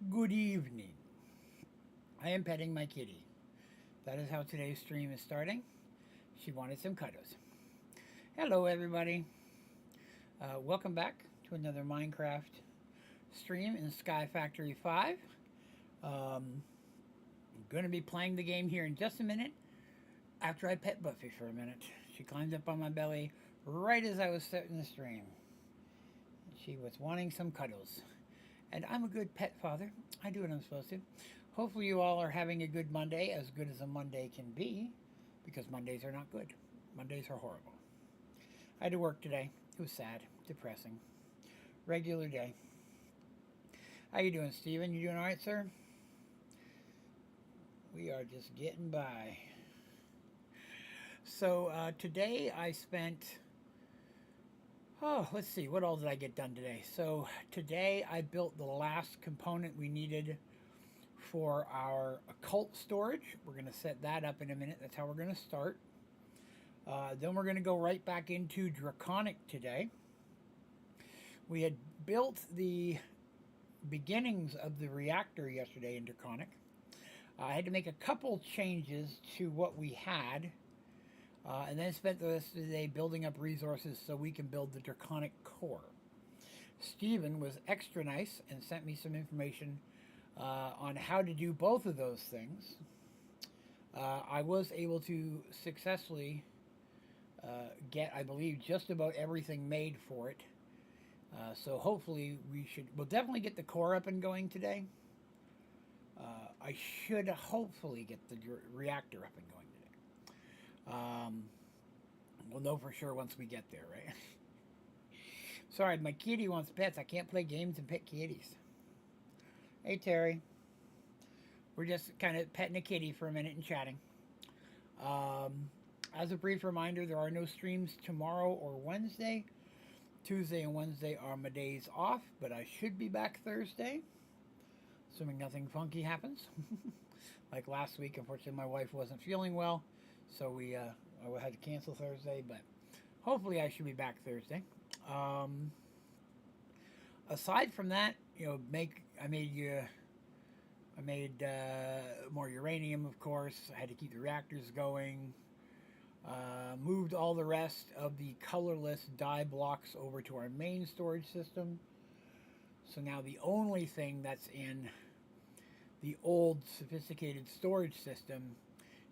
Good evening. I am petting my kitty. That is how today's stream is starting. She wanted some cuddles. Hello, everybody. Welcome back to another Minecraft stream in Sky Factory 5. I'm going to be playing the game here in just a minute after I pet Buffy for a minute. She climbed up on my belly right as I was starting the stream. She was wanting some cuddles. And I'm a good pet father. I do what I'm supposed to. Hopefully, you all are having a good Monday, as good as a Monday can be, because Mondays are not good. Mondays are horrible. I had to work today. It was sad, depressing. Regular day. How you doing, Steven? You doing all right, sir? We are just getting by. So today I spent. Oh, let's see. What all did I get done today? So today I built the last component we needed for our occult storage. We're going to set that up in a minute. That's how we're going to start. Then we're going to go right back into Draconic today. We had built the beginnings of the reactor yesterday in Draconic. I had to make a couple changes to what we had. And then spent the rest of the day building up resources so we can build the Draconic core. Steven was extra nice and sent me some information on how to do both of those things. I was able to successfully get, I believe, just about everything made for it. So hopefully we'll definitely get the core up and going today. I should hopefully get the reactor up and going today. We'll know for sure once we get there, right? Sorry, my kitty wants pets. I can't play games and pet kitties. Hey, Terry. We're just kind of petting a kitty for a minute and chatting. As a brief reminder, there are no streams tomorrow or Wednesday. Tuesday and Wednesday are my days off, but I should be back Thursday, assuming nothing funky happens. Like last week, unfortunately, my wife wasn't feeling well, so I had to cancel Thursday, but hopefully I should be back Thursday. Aside from that, I made more uranium, of course. I had to keep the reactors going. Moved all the rest of the colorless dye blocks over to our main storage system. So now the only thing that's in the old sophisticated storage system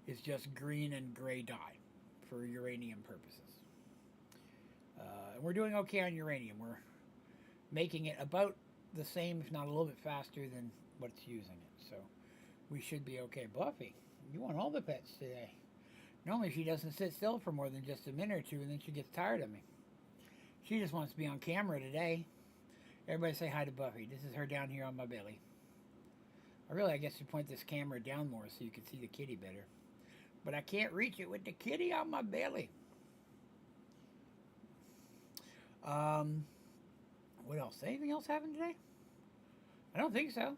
is just green and gray dye for uranium purposes. And we're doing okay on uranium. We're making it about the same, if not a little bit faster than what's using it. So we should be okay. Buffy, you want all the pets today. Normally she doesn't sit still for more than just a minute or two, and then she gets tired of me. She just wants to be on camera today. Everybody say hi to Buffy. This is her down here on my belly. I guess you point this camera down more so you can see the kitty better. But I can't reach it with the kitty on my belly. What else? Anything else happened today? I don't think so.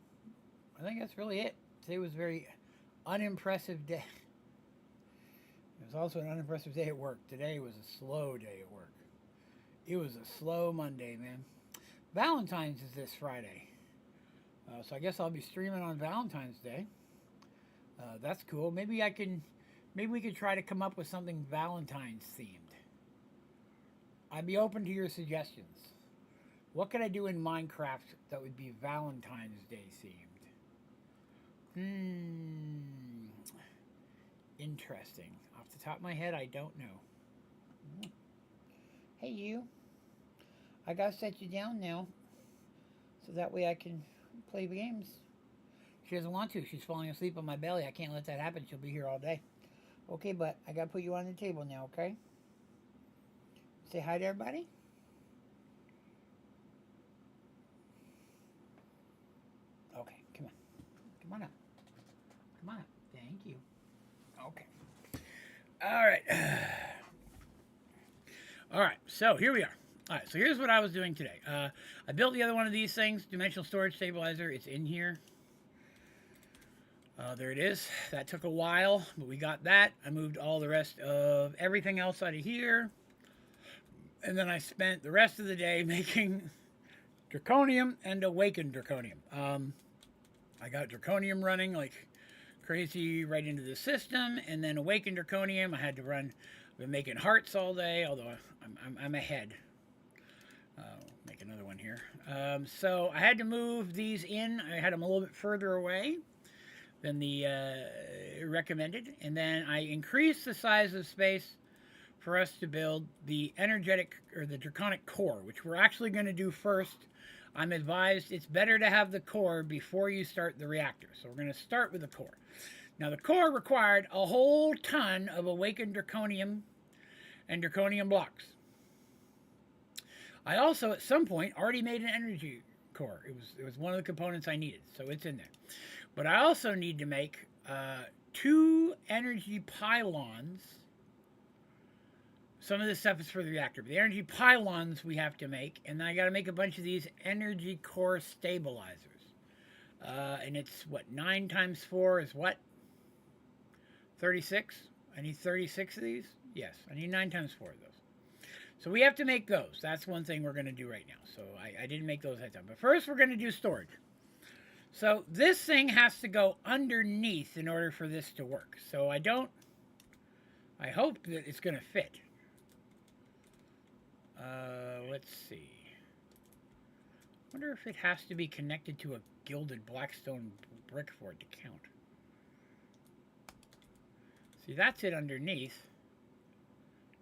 I think that's really it. Today was a very unimpressive day. It was also an unimpressive day at work. Today was a slow day at work. It was a slow Monday, man. Valentine's is this Friday. So I guess I'll be streaming on Valentine's Day. That's cool. Maybe we could try to come up with something Valentine's themed. I'd be open to your suggestions. What could I do in Minecraft that would be Valentine's Day themed? Interesting. Off the top of my head, I don't know. Hey, you. I gotta set you down now, so that way I can play the games. She doesn't want to. She's falling asleep on my belly. I can't let that happen. She'll be here all day. Okay, but I gotta put you on the table now, okay? Say hi to everybody. Okay, come on. Come on up. Come on up. Thank you. Okay. All right. All right, so here we are. All right, so here's what I was doing today. I built the other one of these things, dimensional storage stabilizer. It's in here. There it is. That took a while, but we got that. I moved all the rest of everything else out of here. And then I spent the rest of the day making Draconium and Awakened Draconium. I got Draconium running like crazy right into the system, and then Awakened Draconium I had to run. I've been making hearts all day, although I'm ahead. Make another one here. So I had to move these in. I had them a little bit further away than the recommended, and then I increased the size of space for us to build the energetic or the draconic core, which we're actually going to do first. I'm advised it's better to have the core before you start the reactor. So we're going to start with the core. Now the core required a whole ton of awakened draconium and draconium blocks. I also at some point already made an energy core. It was one of the components I needed, so it's in there. But I also need to make 2 energy pylons. Some of this stuff is for the reactor, but the energy pylons we have to make, and then I got to make a bunch of these energy core stabilizers. And it's what, 9 times 4 is what? 36? I need 36 of these? Yes, I need 9 times 4 of those. So we have to make those. That's one thing we're going to do right now. So I didn't make those ahead of time. But first we're going to do storage. So this thing has to go underneath in order for this to work. So I hope that it's going to fit. Let's see. I wonder if it has to be connected to a gilded blackstone brick for it to count. See, that's it underneath.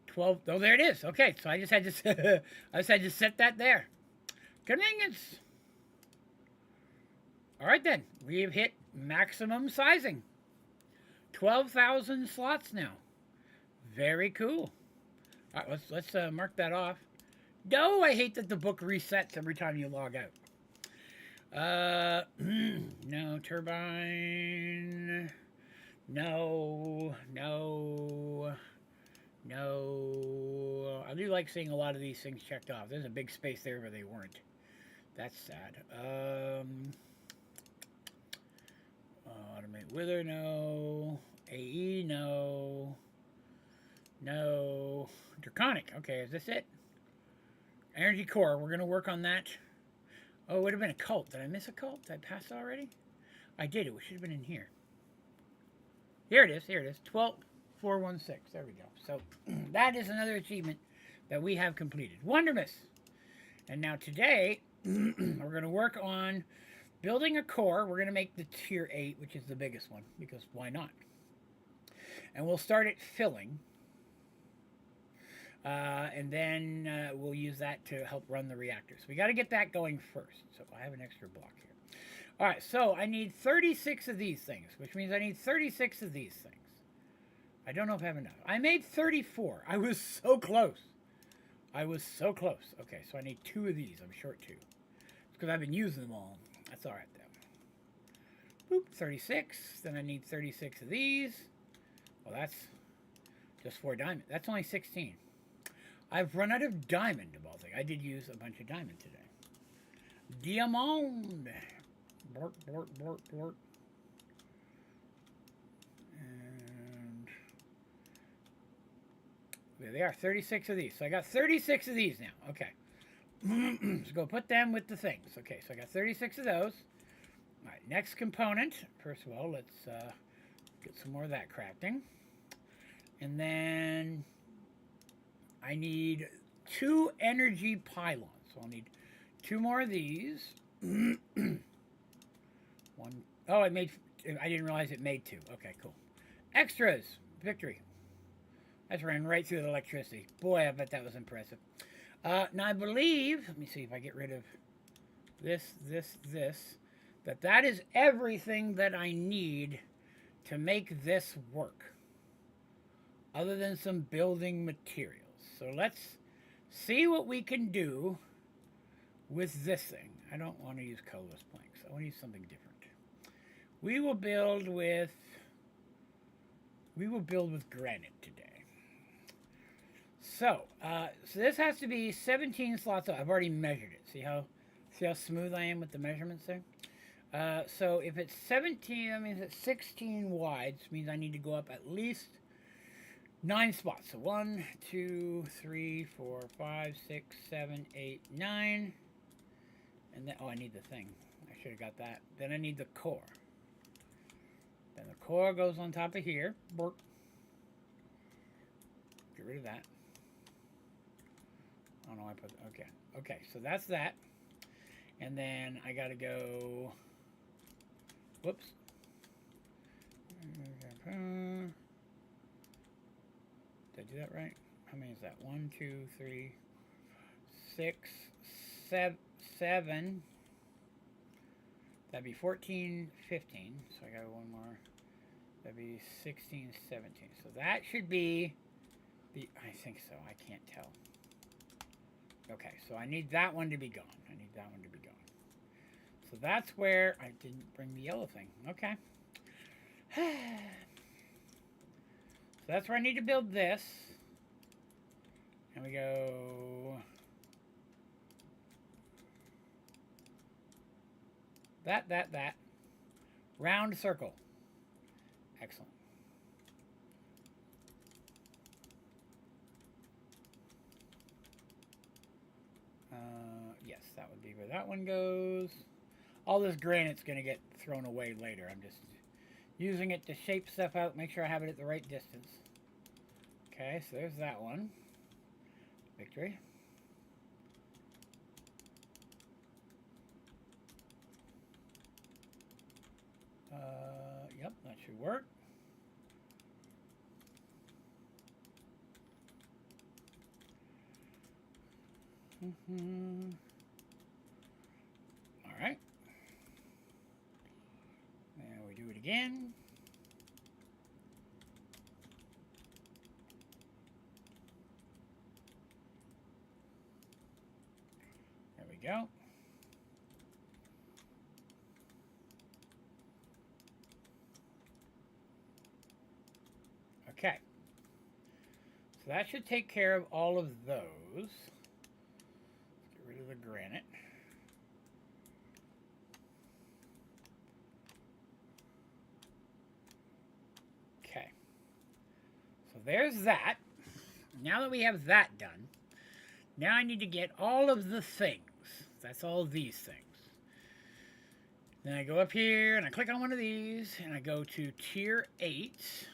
12. Oh, there it is. Okay, so I just had to set that there. Convenience. All right then, we've hit maximum sizing. 12,000 slots now. Very cool. All right, let's mark that off. No, I hate that the book resets every time you log out. No turbine. No. I do like seeing a lot of these things checked off. There's a big space there where they weren't. That's sad. Automate wither, no. AE, no. No. Draconic. Okay, is this it? Energy core. We're going to work on that. Oh, it would have been a cult. Did I miss a cult? Did I pass already? I did. It should have been in here. Here it is. Here it is. 12416. There we go. So that is another achievement that we have completed. Wondermous. And now today, we're going to work on building a core. We're going to make the tier 8, which is the biggest one, because why not? And we'll start it filling. And then we'll use that to help run the reactors. We got to get that going first. So I have an extra block here. All right, so I need 36 of these things, which means I need 36 of these things. I don't know if I have enough. I made 34. I was so close. I was so close. Okay, so I need 2 of these. I'm short 2. It's because I've been using them all. That's all right, though. Boop, 36. Then I need 36 of these. Well, that's just 4 diamond. That's only 16. I've run out of diamond, of all things. I did use a bunch of diamond today. Diamond. Bort. And there they are, 36 of these. So I got 36 of these now. Okay. Let's go put them with the things. Okay, so I got 36 of those. All right, next component. First of all, let's get some more of that crafting. And then I need 2 energy pylons. So I'll need 2 more of these. One. Oh, I didn't realize it made 2. Okay, cool. Extras. Victory. I just ran right through the electricity. Boy, I bet that was impressive. Now I believe, let me see if I get rid of this, that is everything that I need to make this work. Other than some building materials. So let's see what we can do with this thing. I don't want to use colorless planks. I want to use something different. We will build with granite today. So this has to be 17 slots up. I've already measured it. See how smooth I am with the measurements there? So if it's 17, that means it's 16 wide, which means I need to go up at least 9 spots. So 1, 2, 3, 4, 5, 6, 7, 8, 9. And then, oh, I need the thing. I should have got that. Then I need the core. Then the core goes on top of here. Bork. Get rid of that. Oh no, I put, okay. Okay, so that's that. And then I gotta go, whoops. Did I do that right? How many is that? 1, 2, 3, 6, 7. That'd be 14, 15. So I got one more. That'd be 16, 17. So that should be the, I think so. I can't tell. Okay, so I need that one to be gone. I need that one to be gone. So that's where I didn't bring the yellow thing. Okay. So that's where I need to build this. And we go that. Round circle. Excellent. Yes, that would be where that one goes. All this granite's going to get thrown away later. I'm just using it to shape stuff out, make sure I have it at the right distance. Okay, so there's that one. Victory. Yep, that should work. All right. Now we do it again. There we go. Okay. So that should take care of all of those. Let's get rid of the granite. Okay. So there's that. Now that we have that done, now I need to get all of the things. That's all these things. Then I go up here and I click on one of these and I go to tier 8.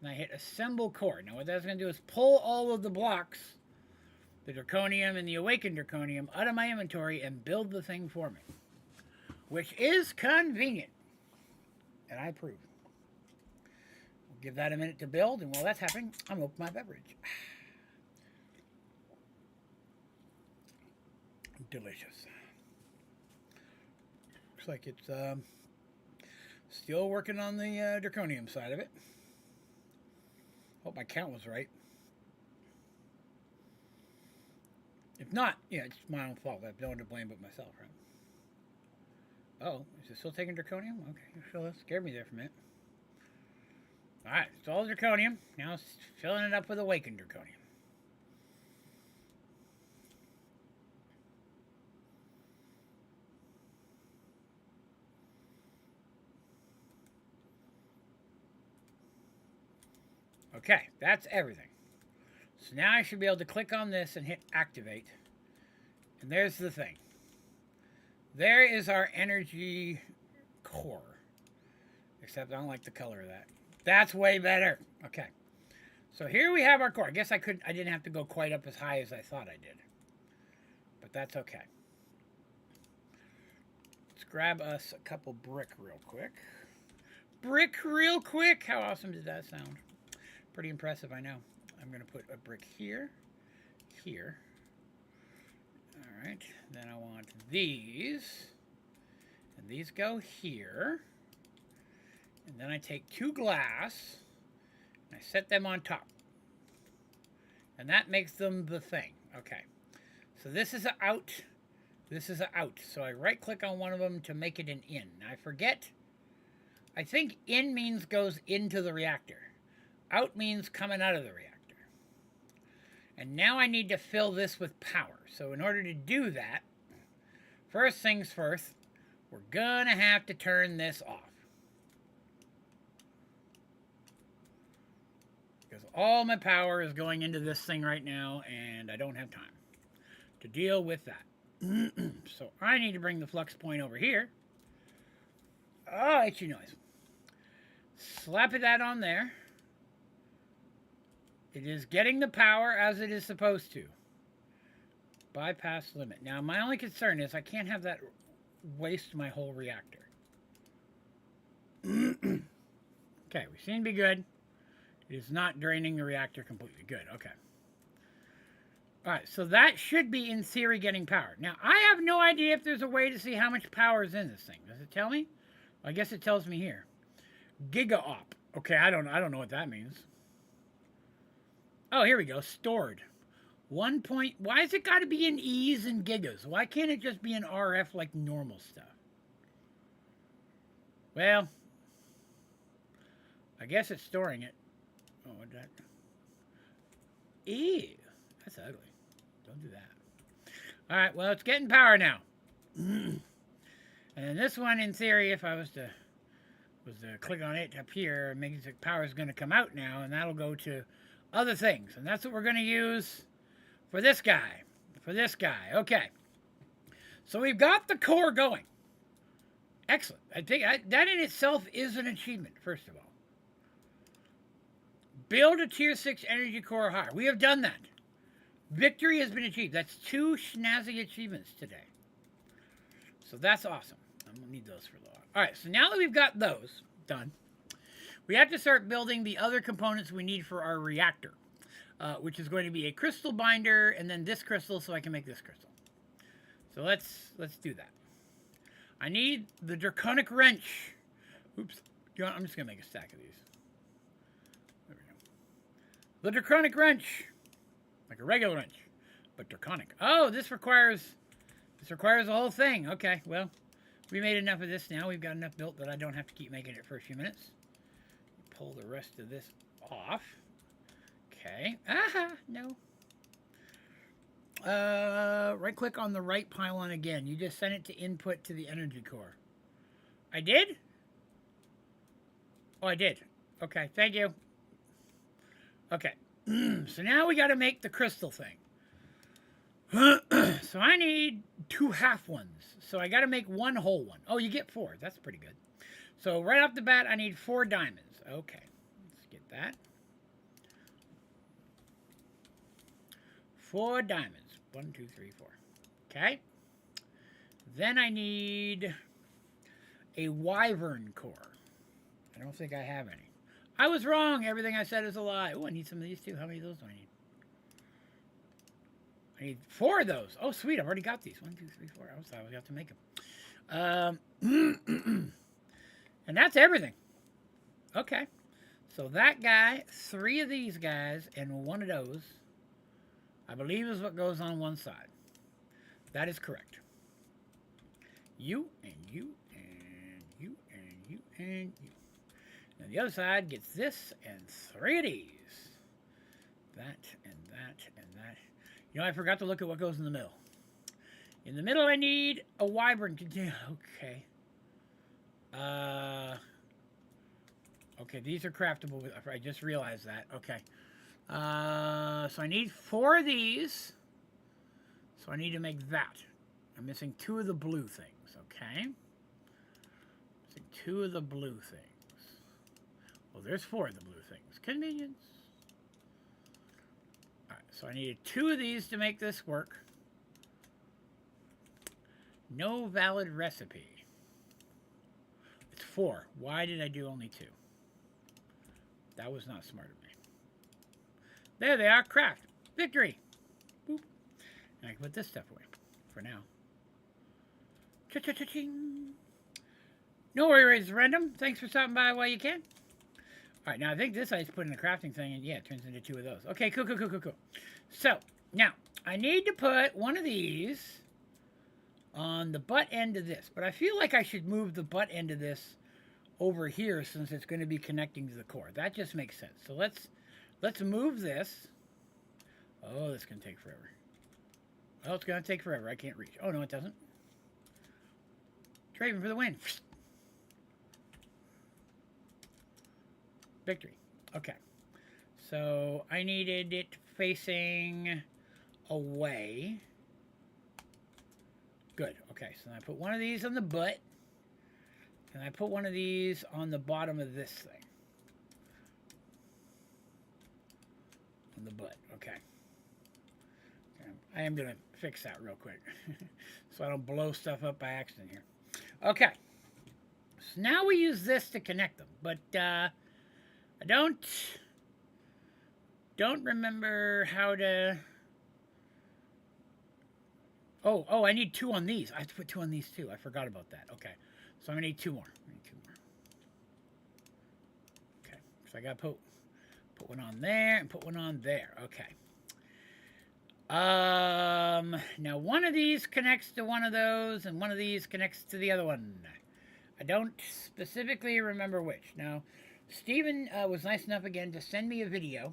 And I hit assemble core. Now what that's going to do is pull all of the blocks, the draconium and the awakened draconium, out of my inventory and build the thing for me. Which is convenient. And I approve. We'll give that a minute to build, and while that's happening, I'm going to open my beverage. Delicious. Looks like it's still working on the draconium side of it. Hope my count was right. If not, yeah, it's my own fault. I have no one to blame but myself, right? Oh, is it still taking draconium? Okay, so that scared me there for a minute. Alright, it's all draconium. Now it's filling it up with awakened draconium. Okay, that's everything. So now I should be able to click on this and hit activate. And there's the thing. There is our energy core. Except I don't like the color of that. That's way better. Okay. So here we have our core. I guess I didn't have to go quite up as high as I thought I did. But that's okay. Let's grab us a couple brick real quick. Brick real quick! How awesome did that sound? Pretty impressive, I know. I'm going to put a brick here, here. All right, then I want these, and these go here. And then I take 2 glass, and I set them on top. And that makes them the thing. Okay, so this is an out, this is an out. So I right-click on one of them to make it an in. I forget, I think in means goes into the reactor. Out means coming out of the reactor. And now I need to fill this with power. So in order to do that, first things first, we're gonna have to turn this off. Because all my power is going into this thing right now, and I don't have time to deal with that. So I need to bring the flux point over here. Oh, itchy noise. Slap that on there. It is getting the power as it is supposed to. Bypass limit. Now, my only concern is I can't have that waste my whole reactor. Okay, we seem to be good. It is not draining the reactor completely. Good, okay. Alright, so that should be, in theory, getting power. Now, I have no idea if there's a way to see how much power is in this thing. Does it tell me? I guess it tells me here. Giga-op. Okay, I don't know what that means. Oh, here we go. Stored. 1 point... Why has it got to be in E's and gigas? Why can't it just be in RF like normal stuff? Well, I guess it's storing it. Oh, what that? Ew. That's ugly. Don't do that. All right, well, it's getting power now. And then this one, in theory, if I was to click on it up here, it means the power is going to come out now, and that'll go to other things. And that's what we're going to use for this guy. For this guy. Okay. So we've got the core going. Excellent. I think that in itself is an achievement, first of all. Build a tier 6 energy core higher. We have done that. Victory has been achieved. That's 2 snazzy achievements today. So that's awesome. I'm going to need those for a little while. All right, so now that we've got those done, we have to start building the other components we need for our reactor, which is going to be a crystal binder and then this crystal so I can make this crystal. So let's do that. I need the draconic wrench. Oops. I'm just going to make a stack of these. There we go. The draconic wrench. Like a regular wrench, but draconic. Oh, this requires the whole thing. Okay, well, we made enough of this now. We've got enough built that I don't have to keep making it for a few minutes. Pull the rest of this off. Okay. Aha, no. Right click on the right pylon again. You just sent it to input to the energy core. I did? Oh, I did. Okay, thank you. Okay. So now we got to make the crystal thing. So I need 2 half ones. So I got to make 1 whole one. Oh, you get 4. That's pretty good. So right off the bat, I need 4 diamonds. Okay, let's get that. 4 diamonds. 1, 2, 3, 4. Okay. Then I need a wyvern core. I don't think I have any. I was wrong. Everything I said is a lie. Oh, I need some of these too. How many of those do I need? I need 4 of those. Oh, sweet. I've already got these. 1, 2, 3, 4. I was thought I would have to make them. And that's everything. Okay. So that guy, 3 of these guys, and 1 of those, I believe is what goes on one side. That is correct. You, and you, and you, and you, and you. And the other side gets this and 3 of these. That and that and that. You know, I forgot to look at what goes in the middle. In the middle, I need a wyvern container. Okay. Okay, these are craftable. I just realized that. Okay. So I need 4 of these. So I need to make that. I'm missing 2 of the blue things. Okay. Missing 2 of the blue things. Well, there's 4 of the blue things. Convenience. Alright, so I needed 2 of these to make this work. No valid recipe. It's 4. Why did I do only 2? That was not smart of me. There they are. Craft. Victory. Boop. And I can put this stuff away for now. Cha-cha-cha-ching. No worries, random. Thanks for stopping by while you can. All right, now I think this I just put in the crafting thing, and yeah, it turns into 2 of those. Okay, cool. So, now, I need to put 1 of these on the butt end of this, but I feel like I should move the butt end of this over here since it's going to be connecting to the core. That just makes sense. So let's move this. Oh, this is going to take forever. Oh, it's going to take forever. I can't reach. Oh, no, it doesn't. Draven for the win. Victory. Okay. So I needed it facing away. Good. Okay, so I put one of these on the butt, and I put one of these on the bottom of this thing. On the butt. Okay. I am going to fix that real quick so I don't blow stuff up by accident here. Okay. So now we use this to connect them, but I don't remember how to... Oh, I need 2 on these. I have to put 2 on these too. I forgot about that. Okay. So I'm going to need 2 more. Okay. So I got to put one on there and put one on there. Okay. Now one of these connects to one of those, and one of these connects to the other one. I don't specifically remember which. Now, Steven was nice enough again to send me a video.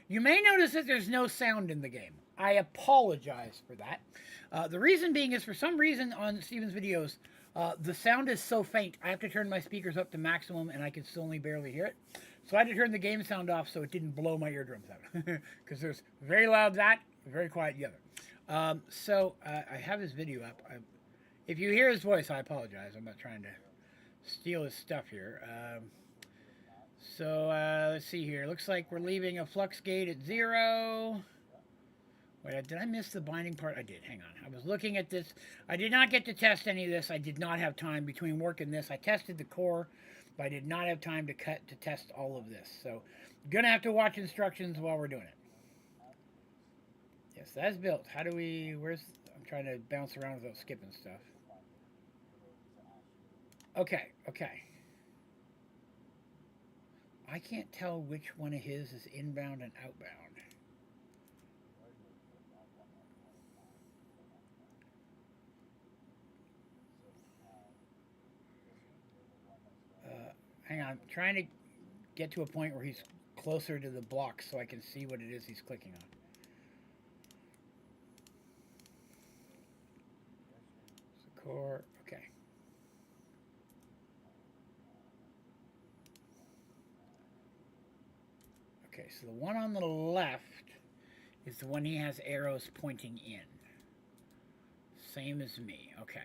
You may notice that there's no sound in the game. I apologize for that. The reason being is for some reason on Steven's videos, the sound is so faint, I have to turn my speakers up to maximum and I can still only barely hear it. So I had to turn the game sound off so it didn't blow my eardrums out. Because there's very loud that, very quiet the other. I have his video up. If you hear his voice, I apologize. I'm not trying to steal his stuff here. Let's see here. Looks like we're leaving a flux gate at 0. Wait, did I miss the binding part? I did. Hang on. I was looking at this. I did not get to test any of this. I did not have time between work and this. I tested the core, but I did not have time to test all of this. So, gonna have to watch instructions while we're doing it. Yes, that's built. How do we... I'm trying to bounce around without skipping stuff. Okay. I can't tell which one of his is inbound and outbound. Hang on, I'm trying to get to a point where he's closer to the block so I can see what it is he's clicking on. So core, okay. Okay, so the one on the left is the one he has arrows pointing in. Same as me. Okay.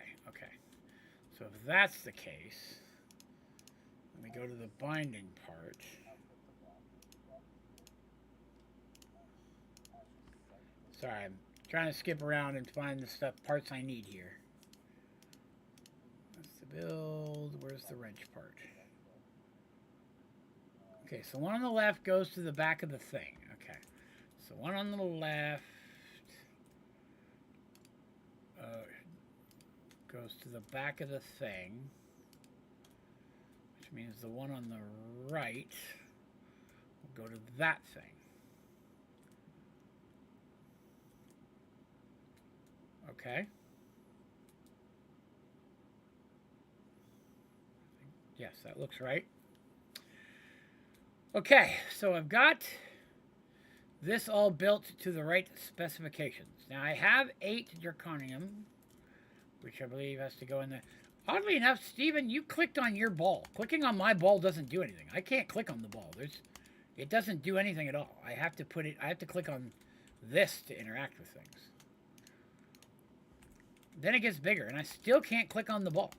So if that's the case, let me go to the binding part. Sorry, I'm trying to skip around and find the parts I need here. That's the build. Where's the wrench part? Okay, so one on the left goes to the back of the thing. Okay, so one on the left goes to the back of the thing, which means the one on the right will go to that thing. Okay. Yes, that looks right. Okay, so I've got this all built to the right specifications. Now I have 8 Draconium, which I believe has to go in there. Oddly enough, Steven, you clicked on your ball. Clicking on my ball doesn't do anything. I can't click on the ball. It doesn't do anything at all. I have to click on this to interact with things. Then it gets bigger, and I still can't click on the ball.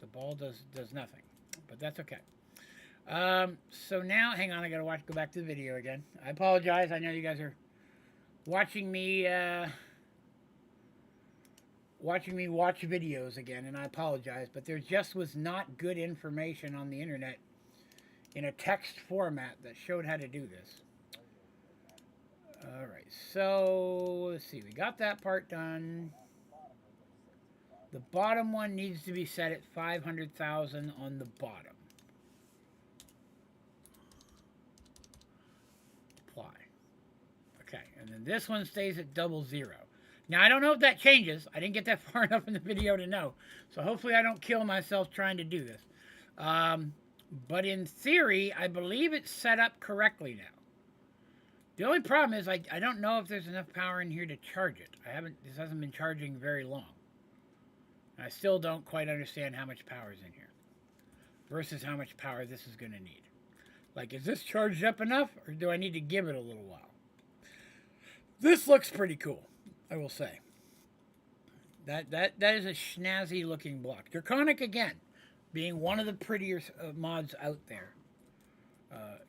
The ball does nothing, but that's okay. So now, hang on, I gotta go back to the video again. I apologize. I know you guys are watching me watch videos again, and I apologize, but there just was not good information on the internet in a text format that showed how to do this. Alright, so let's see, we got that part done. The bottom one needs to be set at 500,000 on the bottom. Apply. Okay, and then this one stays at 00. Now, I don't know if that changes. I didn't get that far enough in the video to know. So hopefully I don't kill myself trying to do this. But in theory, I believe it's set up correctly now. The only problem is I don't know if there's enough power in here to charge it. This hasn't been charging very long. I still don't quite understand how much power is in here versus how much power this is going to need. Like, is this charged up enough, or do I need to give it a little while? This looks pretty cool, I will say. That is a snazzy looking block. Draconic again, being one of the prettier mods out there.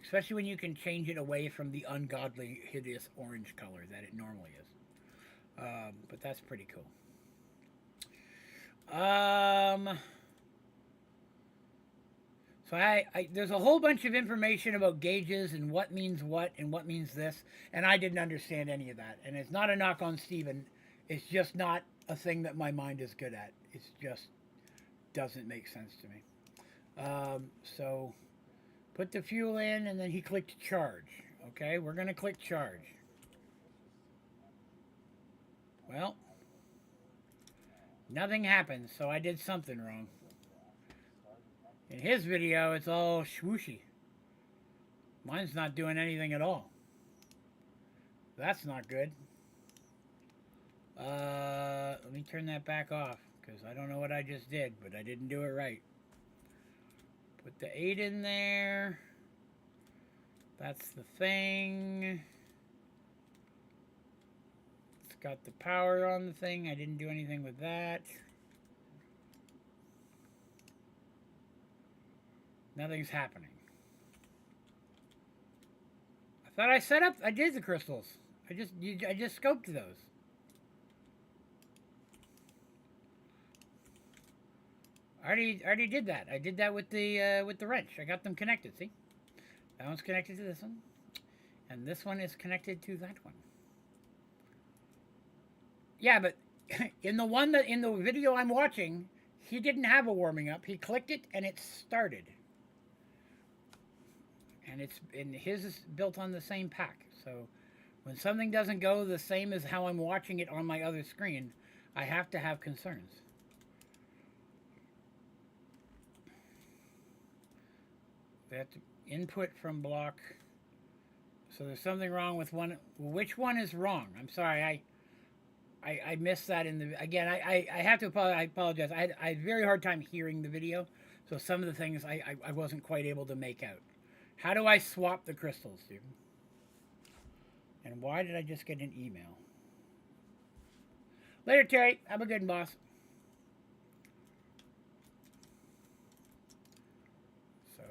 Especially when you can change it away from the ungodly, hideous orange color that it normally is. But that's pretty cool. So there's a whole bunch of information about gauges and what means what and what means this, and I didn't understand any of that. And it's not a knock on Steven. It's just not a thing that my mind is good at. It just doesn't make sense to me. So put the fuel in, and then he clicked charge. Okay, we're going to click charge. Well, nothing happened, so I did something wrong. In his video, it's all swooshy. Mine's not doing anything at all. That's not good. Let me turn that back off, because I don't know what I just did, but I didn't do it right. Put the 8 in there. That's the thing. It's got the power on the thing. I didn't do anything with that. Nothing's happening. I thought I did the crystals. I just scoped those. I already did that. I did that with the wrench. I got them connected. See, that one's connected to this one, and this one is connected to that one. Yeah, but in the video I'm watching, he didn't have a warming up. He clicked it and it started. And his is built on the same pack. So when something doesn't go the same as how I'm watching it on my other screen, I have to have concerns. We have to input from block. So there's something wrong with one. Which one is wrong? I'm sorry. I missed that in the... Again, I have to apologize. I had a very hard time hearing the video. So some of the things I wasn't quite able to make out. How do I swap the crystals, Stephen? And why did I just get an email? Later, Terry. Have a good one, boss. So,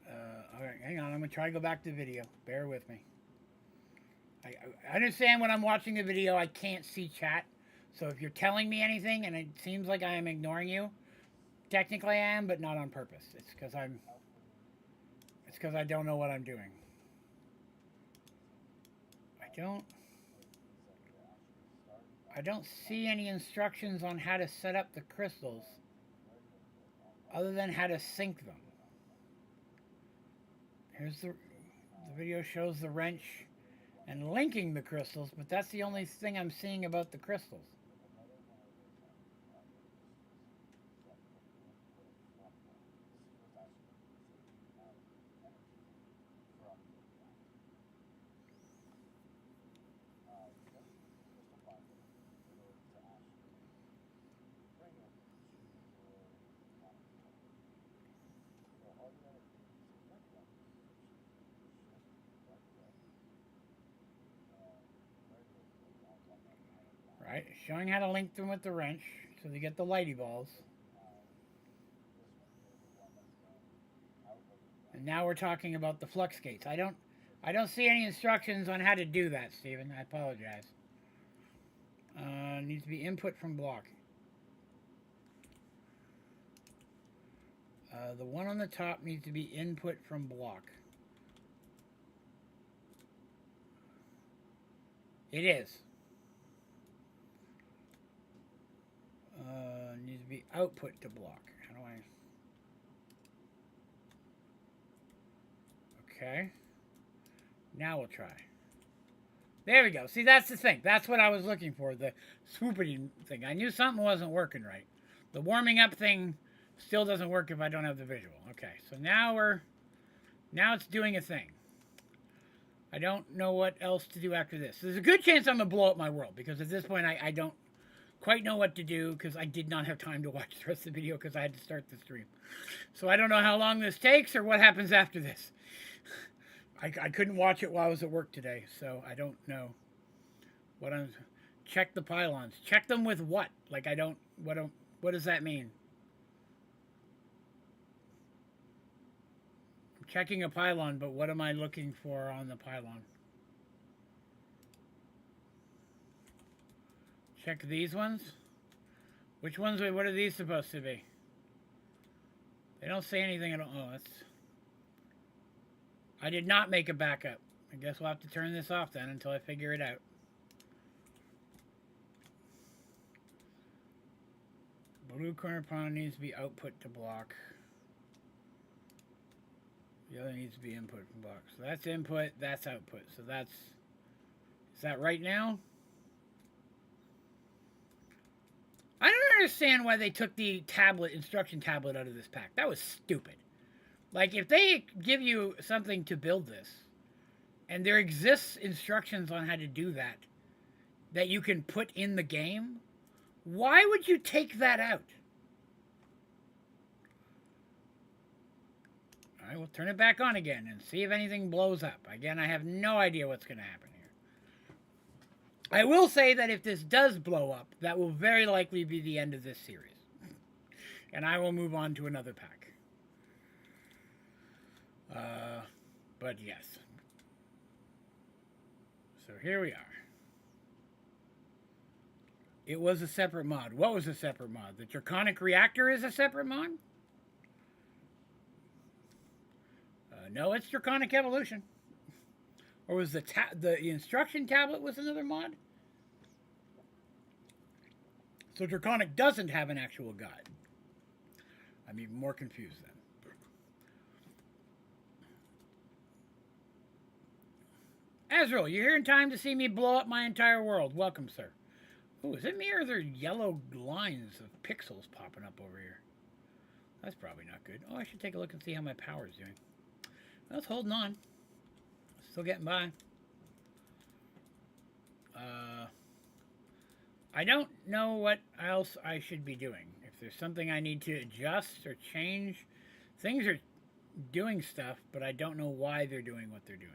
all right, hang on. I'm going to try to go back to the video. Bear with me. I understand when I'm watching a video, I can't see chat. So if you're telling me anything and it seems like I am ignoring you, technically I am, but not on purpose. It's because I don't know what I'm doing. I don't see any instructions on how to set up the crystals other than how to sync them. Here's the video shows the wrench and linking the crystals, but that's the only thing I'm seeing about the crystals. Right, showing how to link them with the wrench so they get the lighty balls. And now we're talking about the flux gates. I don't see any instructions on how to do that, Stephen. I apologize. Needs to be input from block. The one on the top needs to be input from block. It is. Needs to be output to block. How do I... Okay. Now we'll try. There we go. See, that's the thing. That's what I was looking for. The swoopity thing. I knew something wasn't working right. The warming up thing still doesn't work if I don't have the visual. Okay, so now it's doing a thing. I don't know what else to do after this. There's a good chance I'm going to blow up my world, because at this point I don't quite know what to do, because I did not have time to watch the rest of the video because I had to start the stream. So I don't know how long this takes or what happens after this. I couldn't watch it while I was at work today, so I don't know what I'm... check the pylons. Check them with what? Like, I don't, what does that mean? I'm checking a pylon, but what am I looking for on the pylon? Check these ones. Which ones, what are these supposed to be? They don't say anything at all. Oh, that's... I did not make a backup. I guess we'll have to turn this off then until I figure it out. Blue corner pawn needs to be output to block. The other needs to be input from block. So that's input, that's output. So that's... Is that right now? I don't understand why they took the tablet, instruction tablet out of this pack. That was stupid. Like, if they give you something to build this, and there exists instructions on how to do that, that you can put in the game, why would you take that out? All right, we'll turn it back on again and see if anything blows up. Again, I have no idea what's going to happen here. I will say that if this does blow up, that will very likely be the end of this series. And I will move on to another pack. But yes. So here we are. It was a separate mod. What was a separate mod? The Draconic Reactor is a separate mod? No, it's Draconic Evolution. Or was the instruction tablet was another mod? So Draconic doesn't have an actual guide. I'm even more confused then. Azrael, you're here in time to see me blow up my entire world. Welcome, sir. Oh, is it me or are there yellow lines of pixels popping up over here? That's probably not good. Oh, I should take a look and see how my power's doing. Well, it's holding on. Still getting by. I don't know what else I should be doing. If there's something I need to adjust or change. Things are doing stuff, but I don't know why they're doing what they're doing.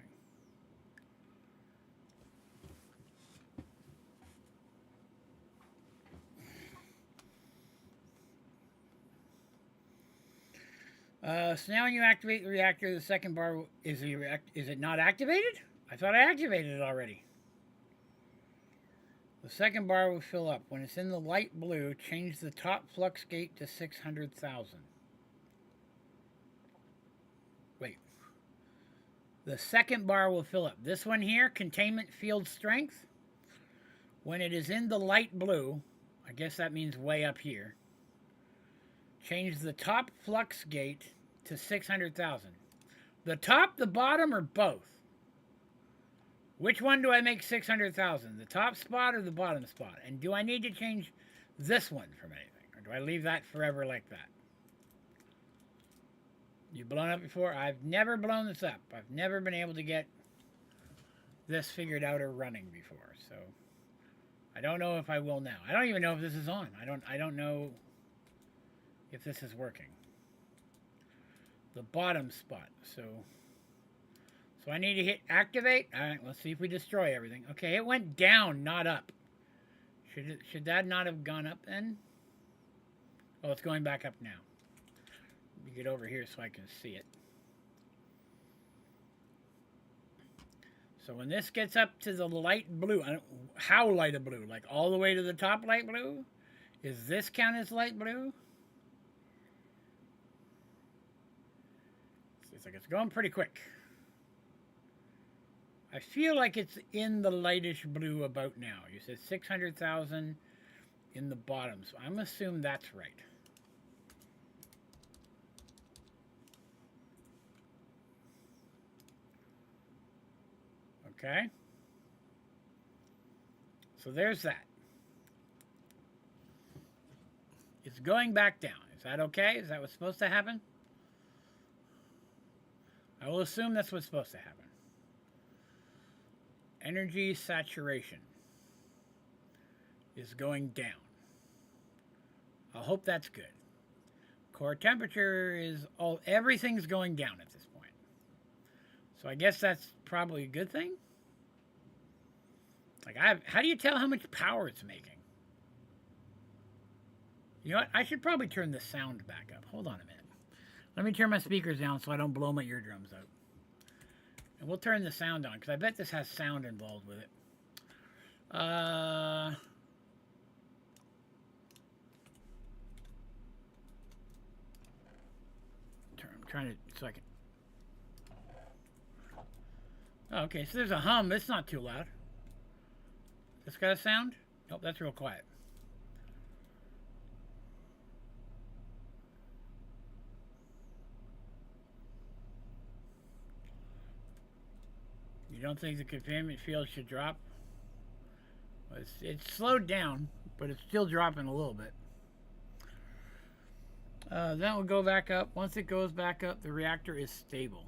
So now when you activate the reactor, the second bar, is it not activated? I thought I activated it already. The second bar will fill up. When it's in the light blue, change the top flux gate to 600,000. Wait. The second bar will fill up. This one here, containment field strength. When it is in the light blue, I guess that means way up here. Change the top flux gate to 600,000. The top, the bottom, or both? Which one do I make 600,000? The top spot or the bottom spot? And do I need to change this one from anything? Or do I leave that forever like that? You've blown up before? I've never blown this up. I've never been able to get this figured out or running before. So I don't know if I will now. I don't even know if this is on. I don't know if this is working. The bottom spot. So I need to hit activate. All right, let's see if we destroy everything. Okay, it went down, not up. Should that not have gone up then? Oh, it's going back up now. Let me get over here so I can see it. So when this gets up to the light blue, how light a blue? Like all the way to the top light blue? Is this count as light blue? It's like it's going pretty quick. I feel like it's in the lightish blue about now. You said 600,000 in the bottom, so I'm assuming that's right. Okay. So there's that. It's going back down. Is that okay? Is that what's supposed to happen? I will assume that's what's supposed to happen. Energy saturation is going down. I hope that's good. Core temperature is everything's going down at this point. So I guess that's probably a good thing. Like, how do you tell how much power it's making? You know what? I should probably turn the sound back up. Hold on a minute. Let me turn my speakers down so I don't blow my eardrums out. And we'll turn the sound on, because I bet this has sound involved with it. I'm trying to, so I can... Oh, okay, so there's a hum. It's not too loud. This got a sound? Nope, that's real quiet. You don't think the containment field should drop? Well, it's slowed down, but it's still dropping a little bit. Then we'll go back up. Once it goes back up, the reactor is stable.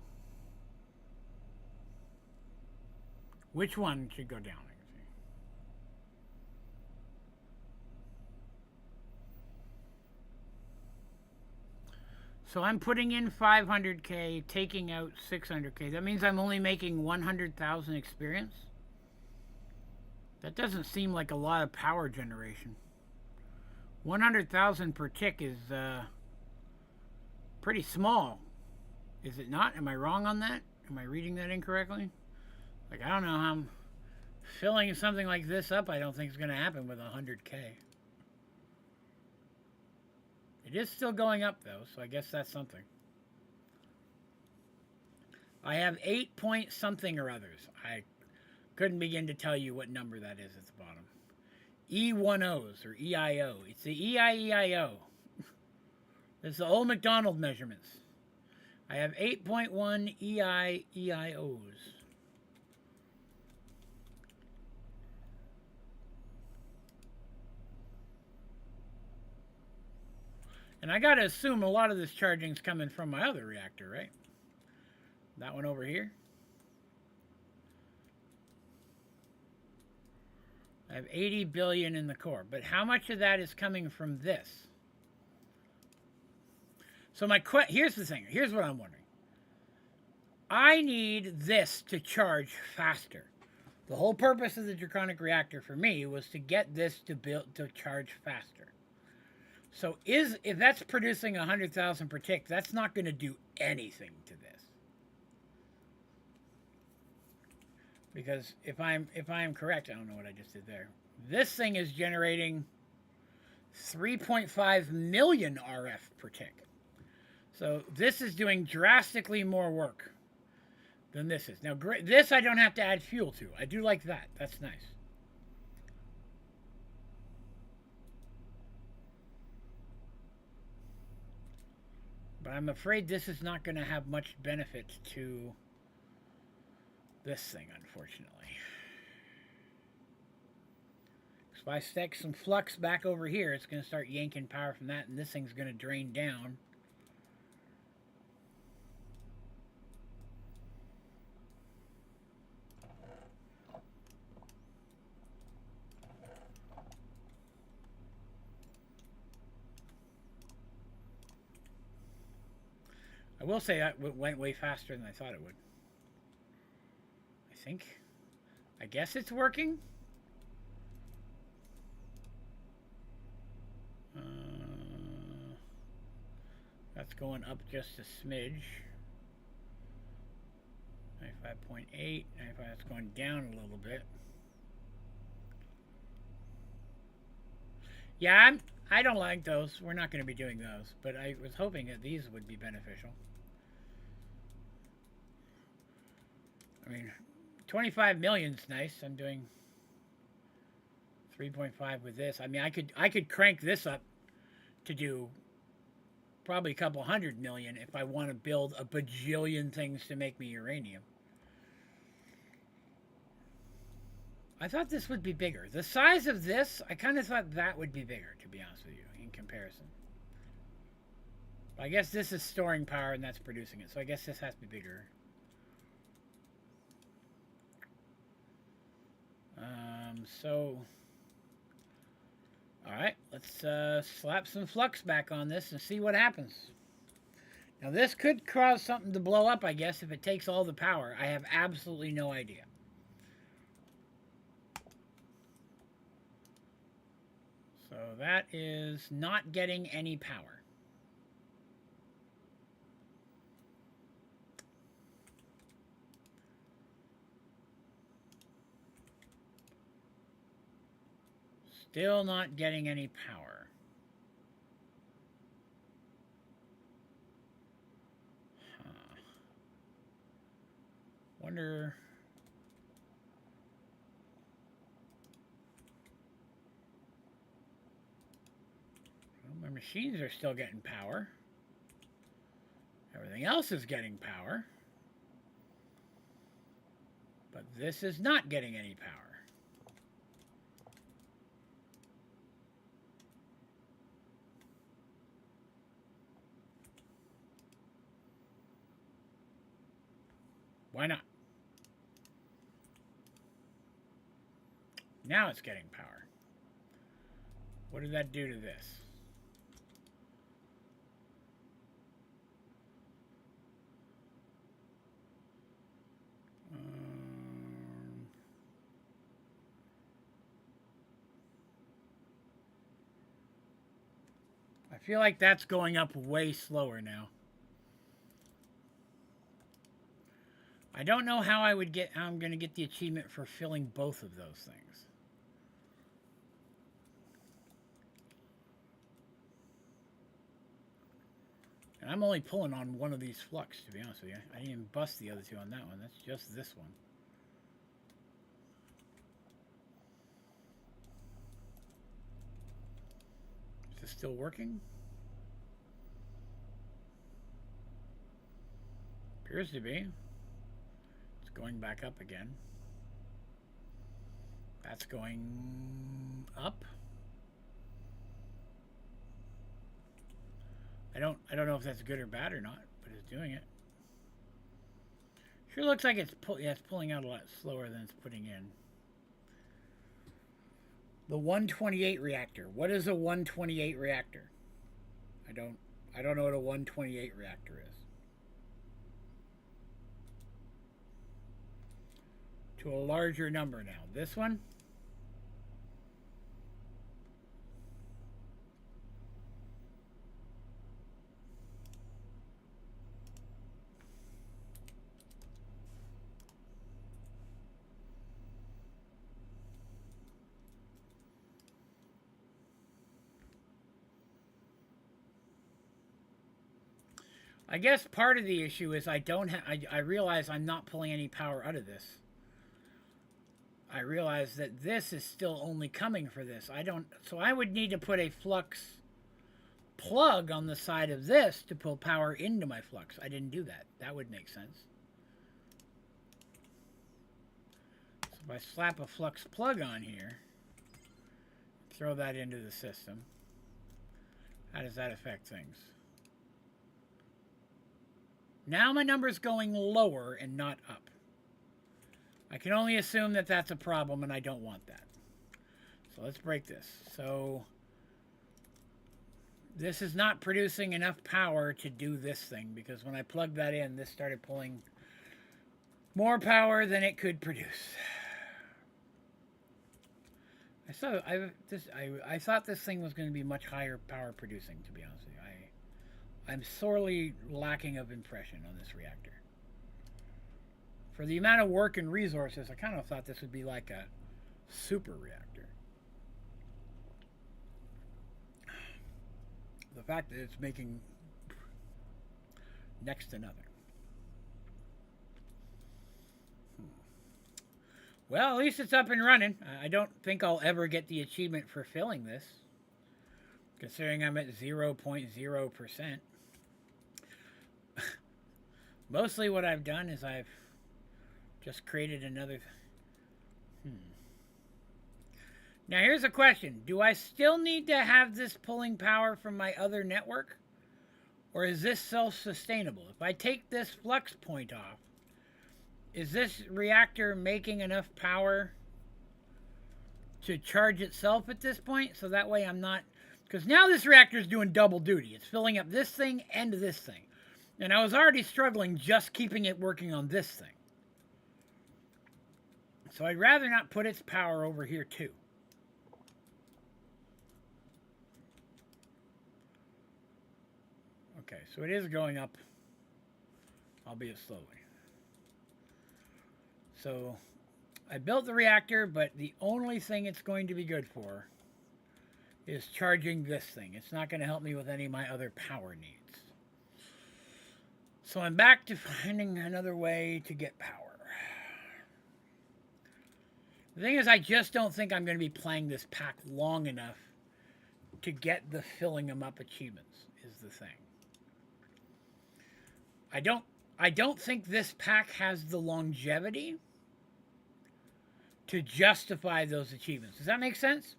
Which one should go down? So I'm putting in 500K, taking out 600K. That means I'm only making 100,000 experience. That doesn't seem like a lot of power generation. 100,000 per tick is pretty small. Is it not? Am I wrong on that? Am I reading that incorrectly? Like, I don't know how I'm filling something like this up. I don't think it's going to happen with 100K. It is still going up, though, so I guess that's something. I have 8 point something or others. I couldn't begin to tell you what number that is at the bottom. E10s, or EIO. It's the EIEIO. It's the old McDonald measurements. I have 8.1 EIEIOs. And I gotta assume a lot of this charging's coming from my other reactor, right? That one over here. I have 80 billion in the core, but how much of that is coming from this? So here's the thing. Here's what I'm wondering. I need this to charge faster. The whole purpose of the Draconic reactor for me was to get this to charge faster. So if that's producing 100,000 per tick, that's not going to do anything to this. Because if I'm correct, I don't know what I just did there. This thing is generating 3.5 million RF per tick. So this is doing drastically more work than this is. Now, this I don't have to add fuel to. I do like that. That's nice. But I'm afraid this is not going to have much benefit to this thing, unfortunately. So if I stick some flux back over here, it's going to start yanking power from that, and this thing's going to drain down. I will say that went way faster than I thought it would. I think. I guess it's working. That's going up just a smidge. 95.8. 95, that's going down a little bit. Yeah, I don't like those. We're not going to be doing those. But I was hoping that these would be beneficial. I mean, 25 million's nice. I'm doing 3.5 with this. I mean, I could crank this up to do probably a couple 100 million if I want to build a bajillion things to make me uranium. I thought this would be bigger. The size of this, I kind of thought that would be bigger, to be honest with you, in comparison. I guess this is storing power and that's producing it, so I guess this has to be bigger. Alright, let's slap some flux back on this and see what happens. Now this could cause something to blow up, I guess, if it takes all the power. I have absolutely no idea. So that is not getting any power. Still not getting any power. Wonder... My machines are still getting power. Everything else is getting power. But this is not getting any power. Why not? Now it's getting power. What did that do to this? I feel like that's going up way slower now. I don't know how I'm going to get the achievement for filling both of those things. And I'm only pulling on one of these flux, to be honest with you. I didn't even bust the other two on that one. That's just this one. Is this still working? Appears to be. It's going back up again. That's going up. I don't know if that's good or bad or not, but it's doing it. Sure looks like it's pulling out a lot slower than it's putting in. The 128 reactor. What is a 128 reactor? I don't know what a 128 reactor is. To a larger number now. This one? I guess part of the issue is I realize I'm not pulling any power out of this. I realize that this is still only coming for this. So I would need to put a flux plug on the side of this to pull power into my flux. I didn't do that. That would make sense. So if I slap a flux plug on here, throw that into the system, how does that affect things? Now my number's going lower and not up. I can only assume that that's a problem, and I don't want that. So let's break this. So this is not producing enough power to do this thing, because when I plugged that in, this started pulling more power than it could produce. I thought this thing was going to be much higher power producing, to be honest with you. I'm sorely lacking of impression on this reactor. For the amount of work and resources, I kind of thought this would be like a super reactor. The fact that it's making next to nothing. Well, at least it's up and running. I don't think I'll ever get the achievement for filling this, considering I'm at 0.0%. Mostly what I've done is I've just created another... Now here's a question. Do I still need to have this pulling power from my other network? Or is this self-sustainable? If I take this flux point off, is this reactor making enough power to charge itself at this point? So that way I'm not... Because now this reactor is doing double duty. It's filling up this thing and this thing. And I was already struggling just keeping it working on this thing. So I'd rather not put its power over here too. Okay, so it is going up, albeit slowly. So I built the reactor, but the only thing it's going to be good for is charging this thing. It's not going to help me with any of my other power needs. So I'm back to finding another way to get power. The thing is, I just don't think I'm going to be playing this pack long enough to get the filling them up achievements, is the thing. I don't think this pack has the longevity to justify those achievements. Does that make sense?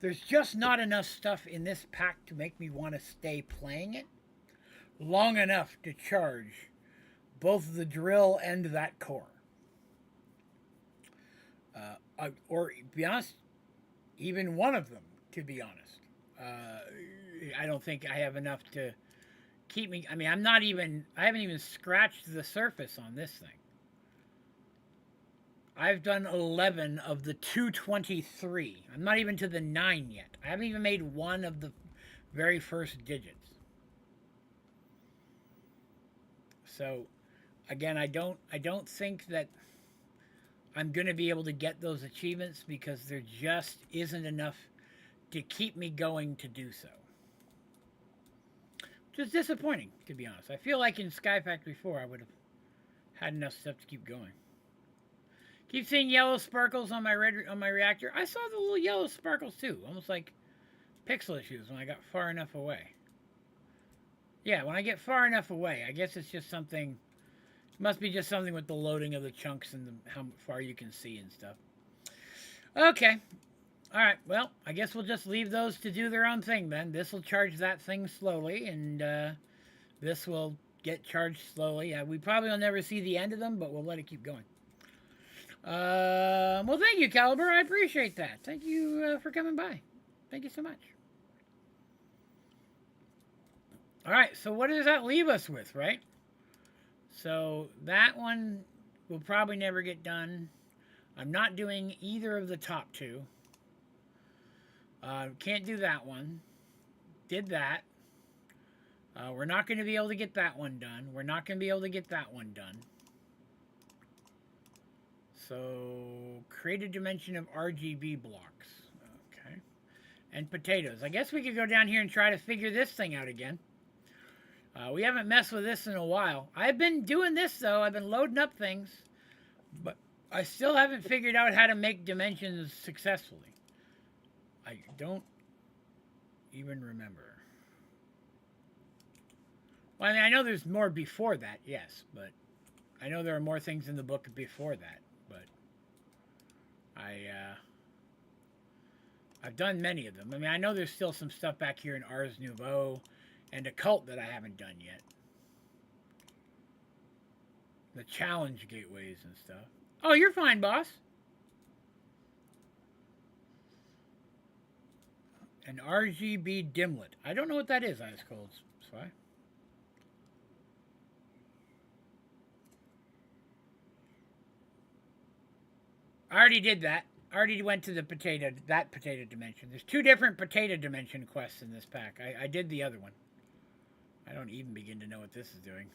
There's just not enough stuff in this pack to make me want to stay playing it long enough to charge both the drill and that core. Or, to be honest, even one of them, to be honest. I don't think I have enough to keep me... I mean, I haven't even scratched the surface on this thing. I've done 11 of the 223. I'm not even to the 9 yet. I haven't even made one of the very first digits. So, again, I don't think that I'm going to be able to get those achievements because there just isn't enough to keep me going to do so. Which is disappointing, to be honest. I feel like in Sky Factory 4 I would have had enough stuff to keep going. Keep seeing yellow sparkles on my reactor. I saw the little yellow sparkles too, almost like pixel issues when I got far enough away. Yeah, when I get far enough away, I guess it's just something. It must be just something with the loading of the chunks and how far you can see and stuff. Okay. All right. Well, I guess we'll just leave those to do their own thing then. This will charge that thing slowly, and this will get charged slowly. We probably will never see the end of them, but we'll let it keep going. Well, thank you, Caliber. I appreciate that. Thank you for coming by. Thank you so much. All right, so what does that leave us with, right? So that one will probably never get done. I'm not doing either of the top two. Can't do that one. Did that. We're not going to be able to get that one done. We're not going to be able to get that one done. So, create a dimension of RGB blocks. Okay. And potatoes. I guess we could go down here and try to figure this thing out again. We haven't messed with this in a while. I've been doing this, though. I've been loading up things. But I still haven't figured out how to make dimensions successfully. I don't even remember. Well, I mean, I know there's more before that, yes. But I know there are more things in the book before that. But I've done many of them. I mean, I know there's still some stuff back here in Ars Nouveau and Occult that I haven't done yet. The challenge gateways and stuff. Oh, you're fine, boss. An RGB dimlet. I don't know what that is, Ice Cold Spy. I already did that. I already went to the potato dimension. There's two different potato dimension quests in this pack. I did the other one. I don't even begin to know what this is doing.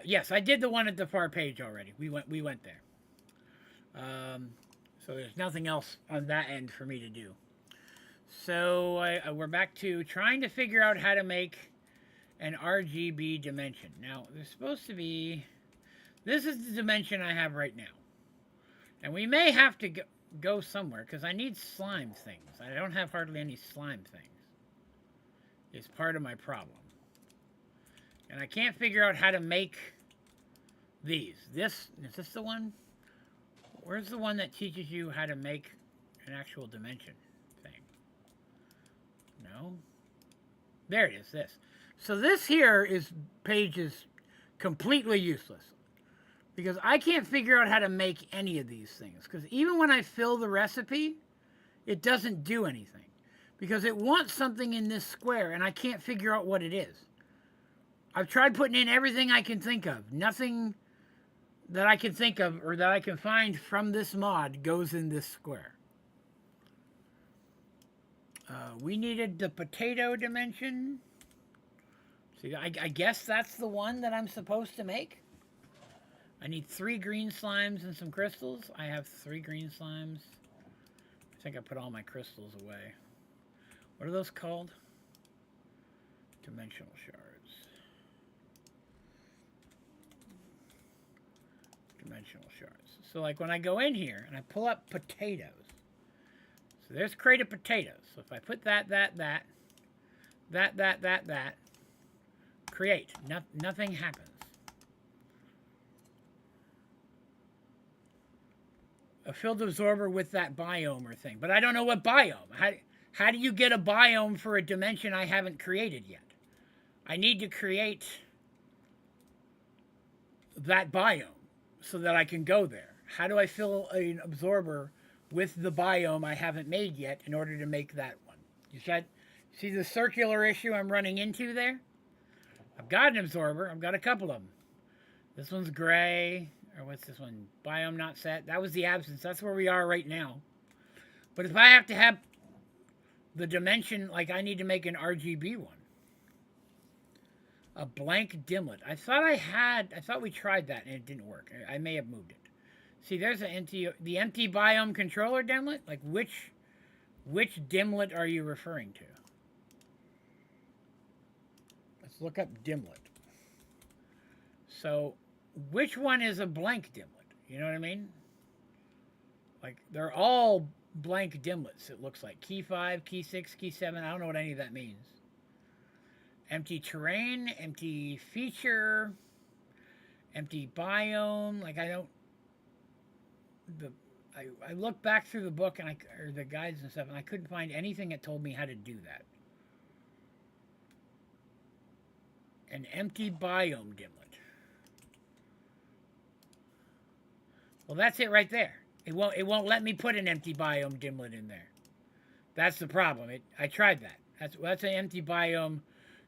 Yes, I did the one at the far page already. We went there. So there's nothing else on that end for me to do. So we're back to trying to figure out how to make an RGB dimension. Now, there's supposed to be... This is the dimension I have right now. And we may have to go somewhere, because I need slime things. I don't have hardly any slime things. It's part of my problem. And I can't figure out how to make these. Is this the one? Where's the one that teaches you how to make an actual dimension thing? No? There it is, this. So this here page is completely useless. Because I can't figure out how to make any of these things. Because even when I fill the recipe, it doesn't do anything. Because it wants something in this square, and I can't figure out what it is. I've tried putting in everything I can think of. Nothing that I can think of or that I can find from this mod goes in this square. We needed the potato dimension. See, I guess that's the one that I'm supposed to make. I need 3 green slimes and some crystals. I have 3 green slimes. I think I put all my crystals away. What are those called? Dimensional shards. Dimensional shards. So like when I go in here and I pull up potatoes. So there's crate of potatoes. So if I put that, create. Nothing happens. A field absorber with that biome or thing. But I don't know what biome. How do you get a biome for a dimension I haven't created yet? I need to create that biome so that I can go there. How do I fill an absorber with the biome I haven't made yet in order to make that one? You see the circular issue I'm running into there? I've got an absorber. I've got a couple of them. This one's gray. Or what's this one? Biome not set. That was the absence. That's where we are right now. But if I have to have the dimension, like I need to make an RGB one. A blank dimlet. I thought we tried that and it didn't work. I may have moved it. See, there's the empty biome controller dimlet. Like which dimlet are you referring to? Let's look up dimlet. So, which one is a blank dimlet? You know what I mean? Like they're all blank dimlets. It looks like key 5, key 6, key 7. I don't know what any of that means. Empty terrain, empty feature, empty biome. Like I looked back through the book and or the guides and stuff, and I couldn't find anything that told me how to do that. An empty biome dimlet. Well, that's it right there. It won't let me put an empty biome dimlet in there. That's the problem. I tried that. That's an empty biome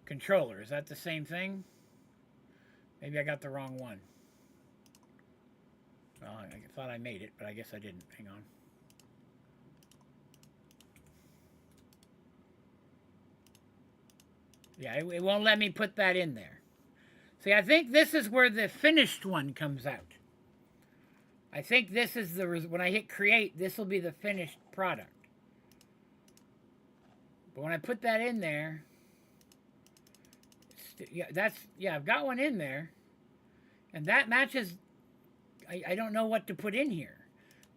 controller. Is that the same thing? Maybe I got the wrong one. Well, I thought I made it, but I guess I didn't. Hang on. Yeah, it won't let me put that in there. See, I think this is where the finished one comes out. I think this is when I hit create, this will be the finished product. But when I put that in there, I've got one in there, and that matches. I don't know what to put in here.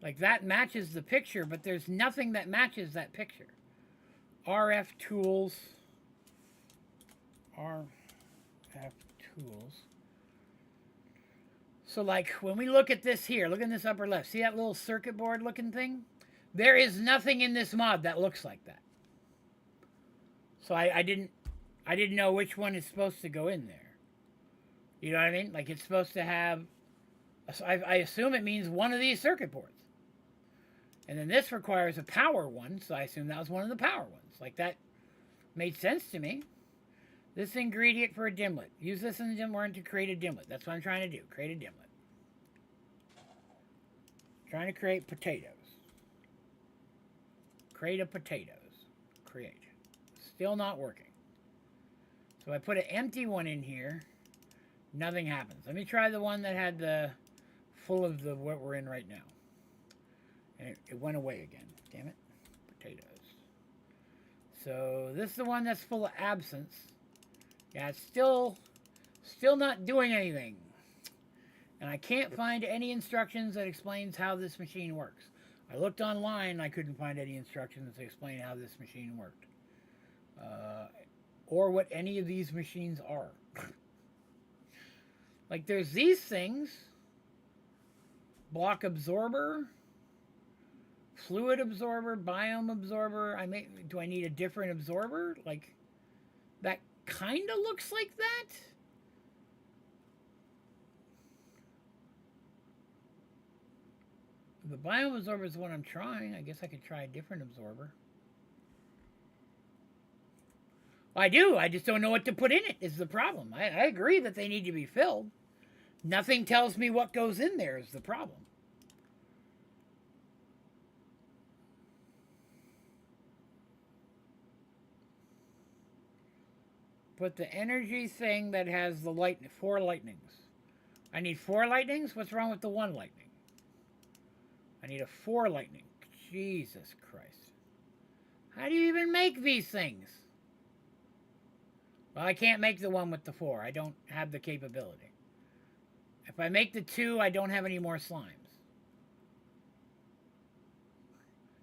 Like that matches the picture, but there's nothing that matches that picture. RF tools. So like when we look at this here, look in this upper left, see that little circuit board looking thing? There is nothing in this mod that looks like that. So I didn't know which one is supposed to go in there. You know what I mean? Like it's supposed to have, I assume it means one of these circuit boards. And then this requires a power one, so I assume that was one of the power ones. Like that made sense to me. This ingredient for a dimlet. Use this in the dimlet to create a dimlet. That's what I'm trying to do. Create a dimlet. Trying to create potatoes. Crate of potatoes. Create. Still not working. So I put an empty one in here. Nothing happens. Let me try the one that had the full of the what we're in right now. And it went away again. Damn it. Potatoes. So this is the one that's full of absence. Yeah, it's still not doing anything. And I can't find any instructions that explains how this machine works. I looked online, I couldn't find any instructions that explain how this machine worked. Or what any of these machines are. Like there's these things. Block absorber. Fluid absorber, biome absorber. Do I need a different absorber? Like that kind of looks like that. The biome absorber is what I'm trying. I guess I could try a different absorber. I do. I just don't know what to put in it is the problem. I agree that they need to be filled. Nothing tells me what goes in there is the problem. put the energy thing that has the light, 4 lightnings. I need 4 lightnings? What's wrong with the 1 lightning? I need a 4 lightning. Jesus Christ. How do you even make these things? Well, I can't make the one with the 4. I don't have the capability. If I make the 2, I don't have any more slimes.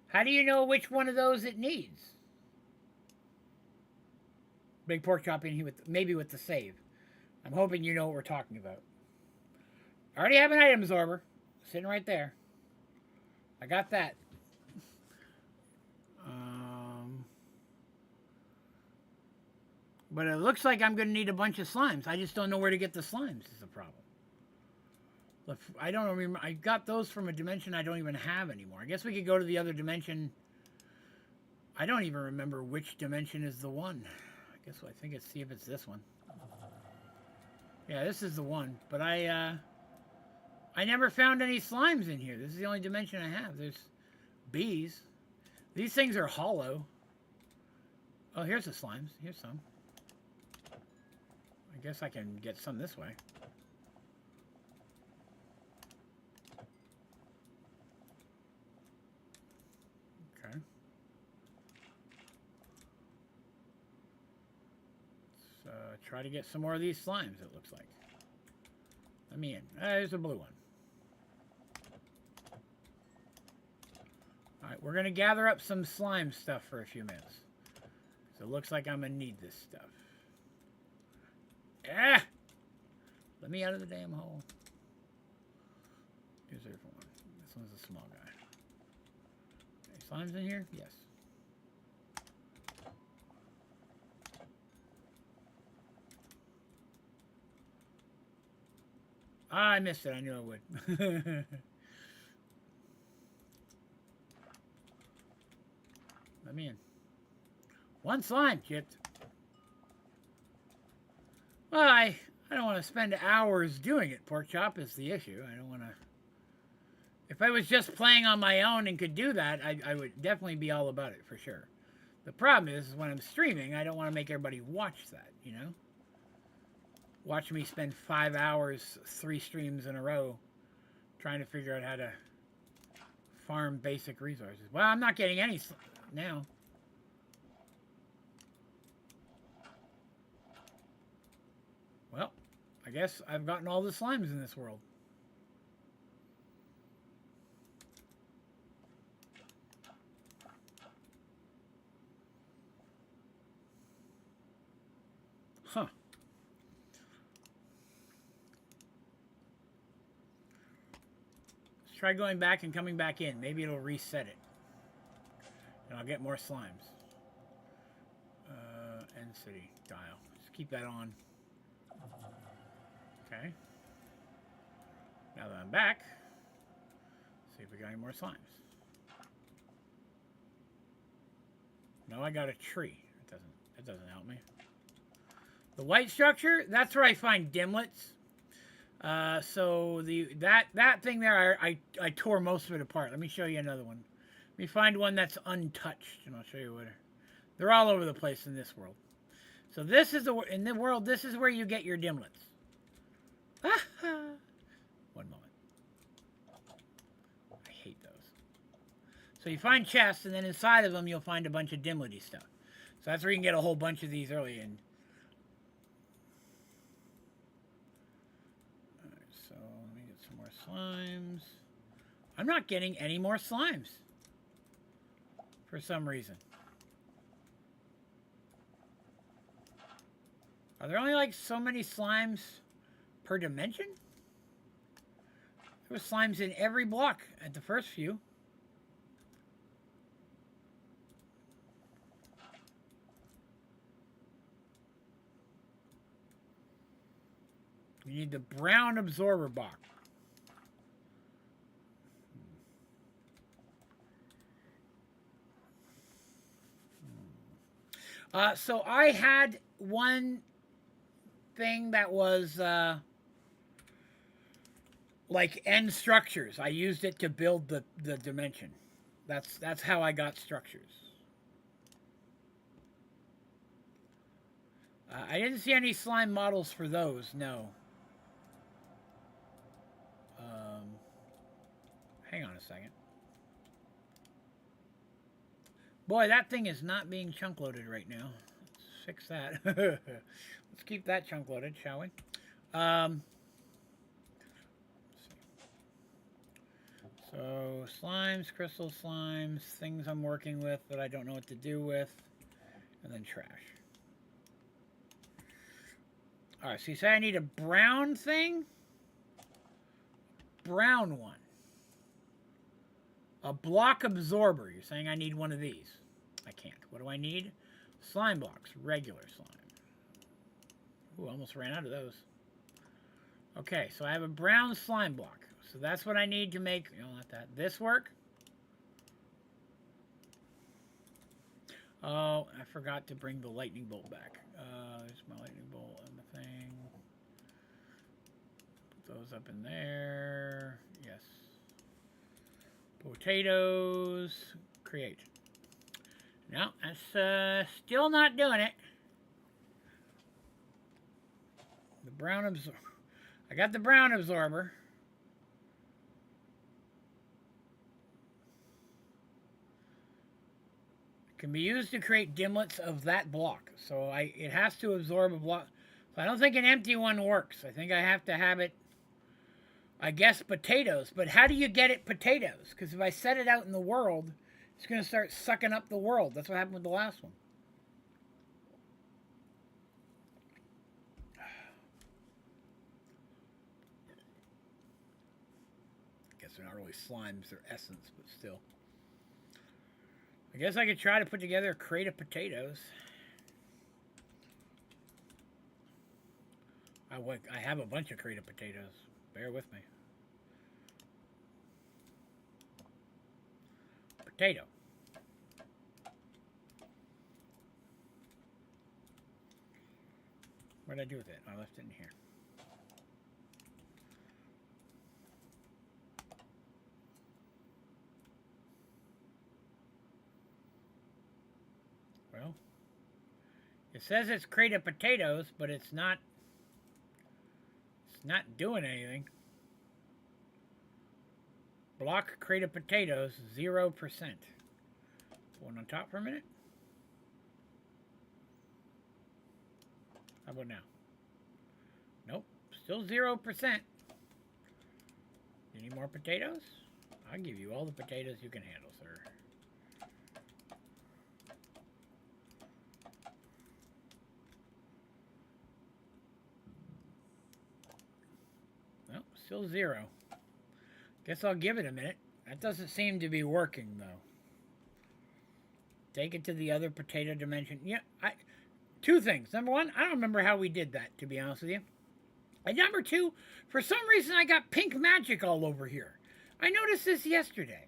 How do you know which one of those it needs? Big pork chop in here with maybe with the save. I'm hoping you know what we're talking about. I already have an item absorber sitting right there. I got that. But it looks like I'm going to need a bunch of slimes. I just don't know where to get the slimes is the problem. I don't remember. I got those from a dimension I don't even have anymore. I guess we could go to the other dimension. I don't even remember which dimension is the one. I guess I think it's see if it's this one. Yeah, this is the one. But I never found any slimes in here. This is the only dimension I have. There's bees. These things are hollow. Oh, here's the slimes. Here's some. I guess I can get some this way. Okay. Let's try to get some more of these slimes, it looks like. Let me in. There's a blue one. Alright, we're going to gather up some slime stuff for a few minutes. So it looks like I'm going to need this stuff. Ah! Let me out of the damn hole. Here's a different one. This one's a small guy. Any slimes in here? Yes. Ah, I missed it. I knew I would. Let me in. One slime chipped. Well, I don't want to spend hours doing it. Pork chop is the issue. I don't want to... If I was just playing on my own and could do that, I would definitely be all about it, for sure. The problem is, when I'm streaming, I don't want to make everybody watch that, you know? Watch me spend 5 hours, 3 streams in a row, trying to figure out how to farm basic resources. Well, I'm not getting any now. Well, I guess I've gotten all the slimes in this world. Huh. Let's try going back and coming back in. Maybe it'll reset it. And I'll get more slimes. End city dial. Just keep that on. Okay. Now that I'm back, see if we got any more slimes. No, I got a tree. That doesn't help me. The white structure, that's where I find dimlets. So that thing there, I tore most of it apart. Let me show you another one. Let me find one that's untouched, and I'll show you what. They're all over the place in this world. So this is in the world. This is where you get your dimlets. One moment. I hate those. So you find chests, and then inside of them you'll find a bunch of dimlety stuff. So that's where you can get a whole bunch of these early in. Alright, so let me get some more slimes. I'm not getting any more slimes. For some reason. Are there only like so many slimes per dimension? There was slimes in every block at the first few. We need the brown absorber box. So I had one thing that was like end structures. I used it to build the dimension. That's how I got structures. I didn't see any slime models for those, no. Hang on a second. Boy, that thing is not being chunk loaded right now. Let's fix that. Let's keep that chunk loaded, shall we? So, slimes, crystal slimes, things I'm working with that I don't know what to do with, and then trash. Alright, so you say I need a brown thing? Brown one. A block absorber. You're saying I need one of these. I can't. What do I need? Slime blocks. Regular slime. Ooh, almost ran out of those. Okay, so I have a brown slime block. So that's what I need to make, not that. This work? Oh, I forgot to bring the lightning bolt back. There's my lightning bolt and the thing. Put those up in there. Yes. Potatoes. Create. No, that's still not doing it. The brown absorber. I got the brown absorber. It can be used to create dimlets of that block. So it has to absorb a block. So I don't think an empty one works. I think I have to have it, I guess, potatoes. But how do you get it potatoes? Because if I set it out in the world, it's going to start sucking up the world. That's what happened with the last one. I guess they're not really slimes, they're essence, but still. I guess I could try to put together a crate of potatoes. I have a bunch of crate of potatoes. Bear with me. Potato. What did I do with it? I left it in here. Well, it says it's crate of potatoes, but it's not doing anything. Block crate of potatoes, 0%. One on top for a minute. How about now? Nope, still 0%. You need more potatoes? I'll give you all the potatoes you can handle, sir. Nope, still 0. Guess I'll give it a minute. That doesn't seem to be working, though. Take it to the other potato dimension. Yeah, two things. Number one, I don't remember how we did that, to be honest with you. And number two, for some reason I got pink magic all over here. I noticed this yesterday.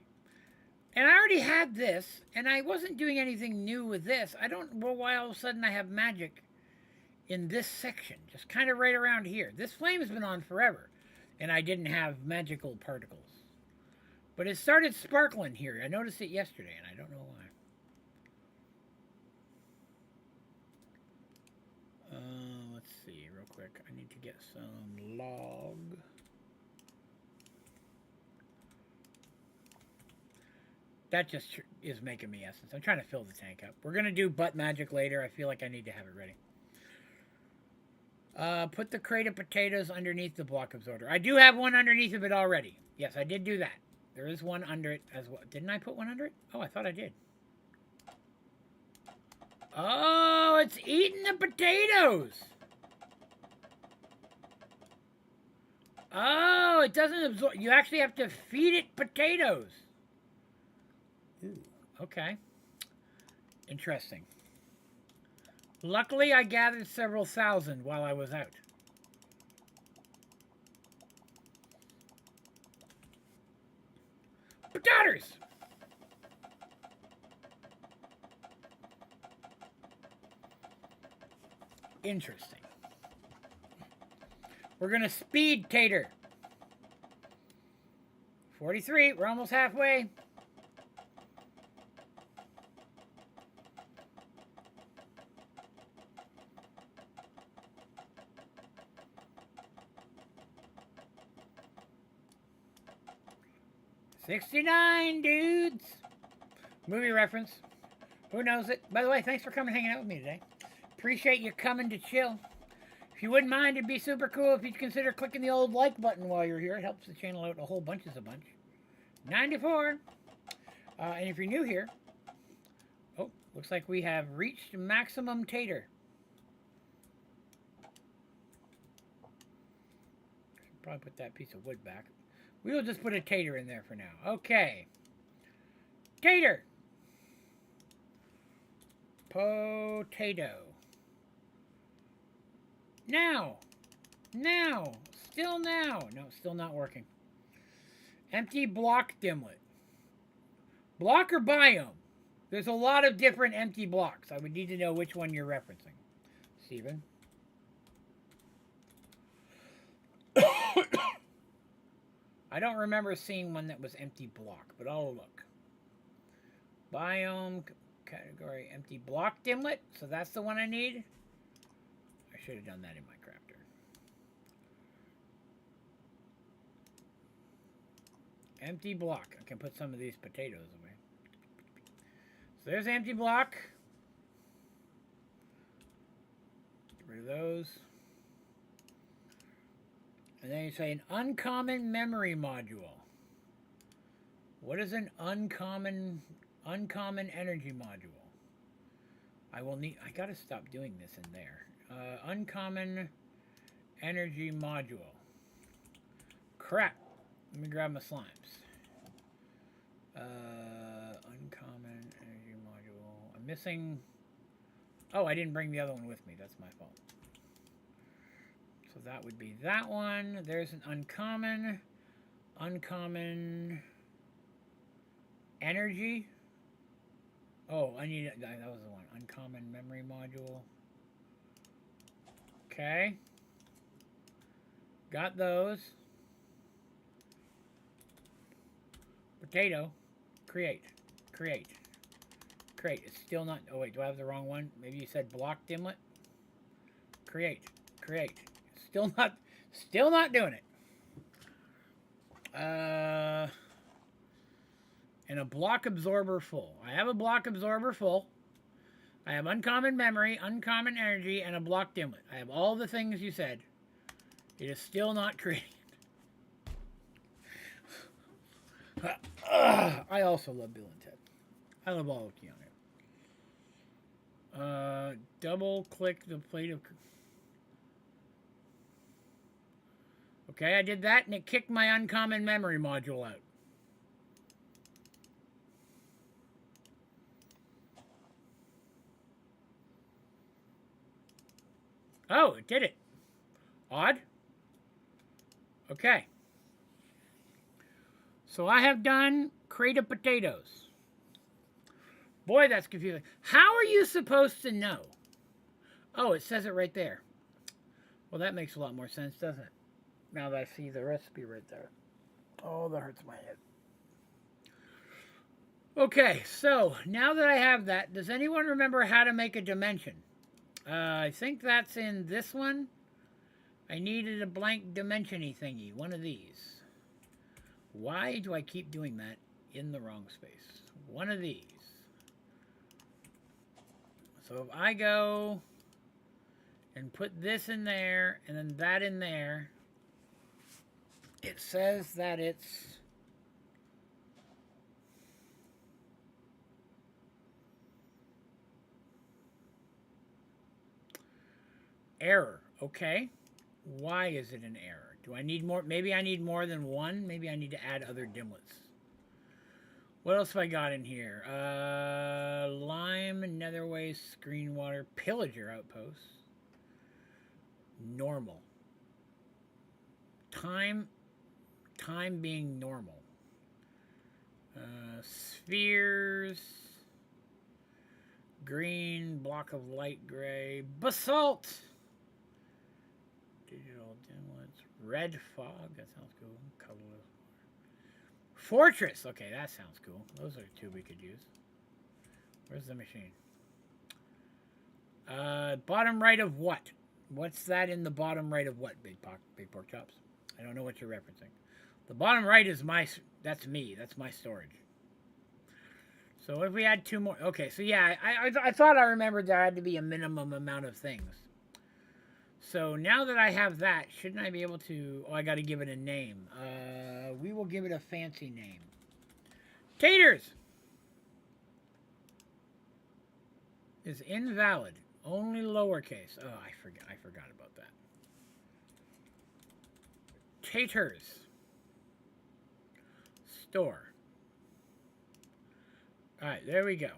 And I already had this, and I wasn't doing anything new with this. I don't know why all of a sudden I have magic in this section. Just kind of right around here. This flame has been on forever. And I didn't have magical particles. But it started sparkling here. I noticed it yesterday, and I don't know why. Let's see, real quick. I need to get some log. That just is making me essence. I'm trying to fill the tank up. We're going to do butt magic later. I feel like I need to have it ready. Put the crate of potatoes underneath the block absorber. I do have one underneath of it already. Yes, I did do that. There is one under it as well. Didn't I put one under it? Oh, I thought I did. Oh, it's eating the potatoes. Oh, it doesn't absorb. You actually have to feed it potatoes. Ooh, okay. Interesting. Luckily, I gathered several thousand while I was out. Potatoes! Interesting. We're going to speed tater. 43. We're almost halfway. 69, dudes. Movie reference. Who knows it? By the way, thanks for coming and hanging out with me today. Appreciate you coming to chill. If you wouldn't mind, it'd be super cool if you'd consider clicking the old like button while you're here. It helps the channel out a whole bunch. 94. And if you're new here, oh, looks like we have reached maximum tater. Should probably put that piece of wood back. We will just put a tater in there for now. Okay. Tater. Potato. Now. Now. Still now. No, still not working. Empty block dimlet. Block or biome? There's a lot of different empty blocks. I would need to know which one you're referencing. Steven? I don't remember seeing one that was empty block, but I'll look. Biome, category, empty block dimlet. So that's the one I need. I should have done that in my crafter. Empty block. I can put some of these potatoes away. So there's empty block. Get rid of those. And then you say an uncommon memory module. What is an uncommon energy module? I gotta stop doing this in there. Uncommon energy module. Crap. Let me grab my slimes. Uncommon energy module. I'm missing... Oh, I didn't bring the other one with me. That's my fault. So that would be that one. There's an uncommon energy. Oh, I need it. That was the one. Uncommon memory module. Okay. Got those. Potato. Create. It's still not... Oh, wait. Do I have the wrong one? Maybe you said block dimlet? Create. Still not doing it. And a block absorber full. I have a block absorber full. I have uncommon memory, uncommon energy, and a block dimlet. I have all the things you said. It is still not creating. I also love Bill and Ted. I love all of Keanu. Double click the plate of... Okay, I did that and it kicked my uncommon memory module out. Oh, it did it. Odd. Okay. So I have done crate of potatoes. Boy, that's confusing. How are you supposed to know? Oh, it says it right there. Well, that makes a lot more sense, doesn't it? Now that I see the recipe right there. Oh, that hurts my head. Okay, so now that I have that, does anyone remember how to make a dimension? I think that's in this one. I needed a blank dimension-y thingy, one of these. Why do I keep doing that in the wrong space? One of these. So if I go and put this in there and then that in there, it says that it's error. Okay. Why is it an error? Do I need more? Maybe I need more than one. Maybe I need to add other dimlets. What else have I got in here? Lime, netherwaste, screen water, pillager outpost. Normal. Time being normal. Spheres. Green, block of light gray. Basalt. Digital dimlets. Red fog. That sounds cool. Colorless. Fortress. Okay, that sounds cool. Those are two we could use. Where's the machine? Bottom right of what? What's that in the bottom right of what, Big Pork Chops? I don't know what you're referencing. The bottom right is that's me. That's my storage. So if we had 2 more... Okay, so yeah, I thought I remembered there had to be a minimum amount of things. So now that I have that, shouldn't I be able to... Oh, I got to give it a name. We will give it a fancy name. Taters! Is invalid. Only lowercase. Oh, I forgot about that. Taters. Store. Alright, there we go.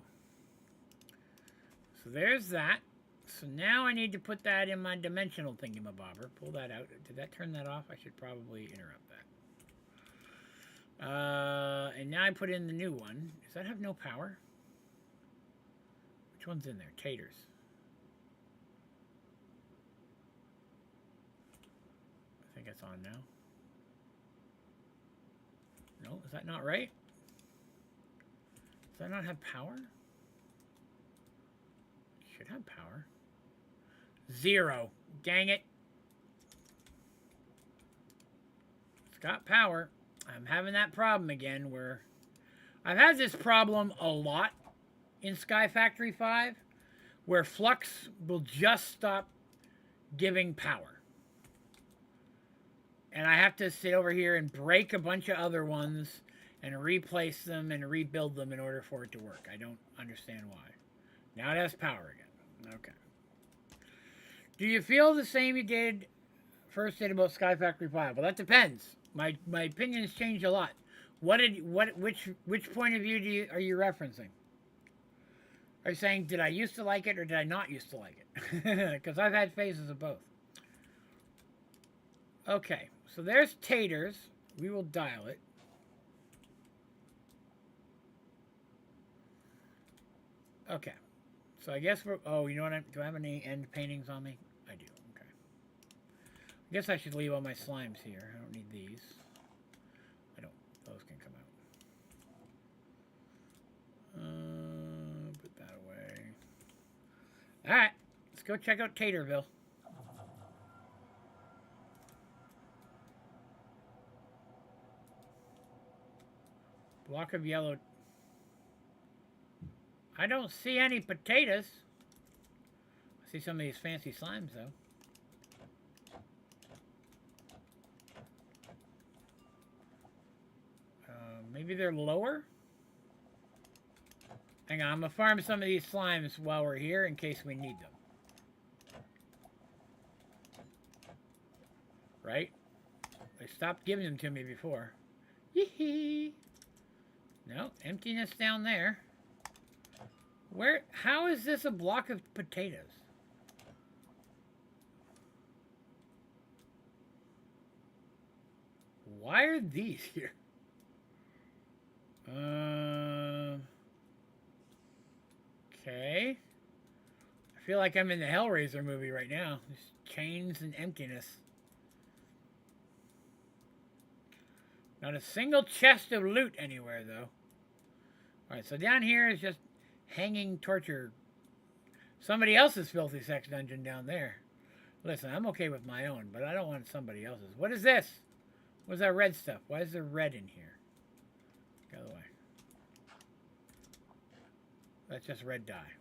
So there's that. So now I need to put that in my dimensional thingamabobber. Pull that out. Did that turn that off? I should probably interrupt that. And now I put in the new one. Does that have no power? Which one's in there? Taters. I think it's on now. No, is that not right? Does that not have power? It should have power. 0. Dang it. It's got power. I'm having that problem again where... I've had this problem a lot in Sky Factory 5 where Flux will just stop giving power. And I have to sit over here and break a bunch of other ones and replace them and rebuild them in order for it to work. I don't understand why. Now it has power again. Okay. Do you feel the same you did about Sky Factory 5? Well, that depends. My opinions change a lot. Which point of view are you referencing? Are you saying, did I used to like it or did I not used to like it? Because I've had phases of both. Okay, so there's Taters. We will dial it. Okay, so I guess we're... Oh, you know what? Do I have any end paintings on me? I do, okay. I guess I should leave all my slimes here. I don't need these. I don't... Those can come out. Put that away. Alright, let's go check out Taterville. Block of yellow... I don't see any potatoes. I see some of these fancy slimes, though. Maybe they're lower? Hang on, I'm going to farm some of these slimes while we're here in case we need them. Right? They stopped giving them to me before. Yee-hee! No, emptiness down there. How is this a block of potatoes? Why are these here? Okay. I feel like I'm in the Hellraiser movie right now. Just chains and emptiness. Not a single chest of loot anywhere, though. Alright, so down here is just hanging torture. Somebody else's filthy sex dungeon down there. Listen, I'm okay with my own, but I don't want somebody else's. What is this? What's that red stuff? Why is there red in here? Get out of the way. That's just red dye.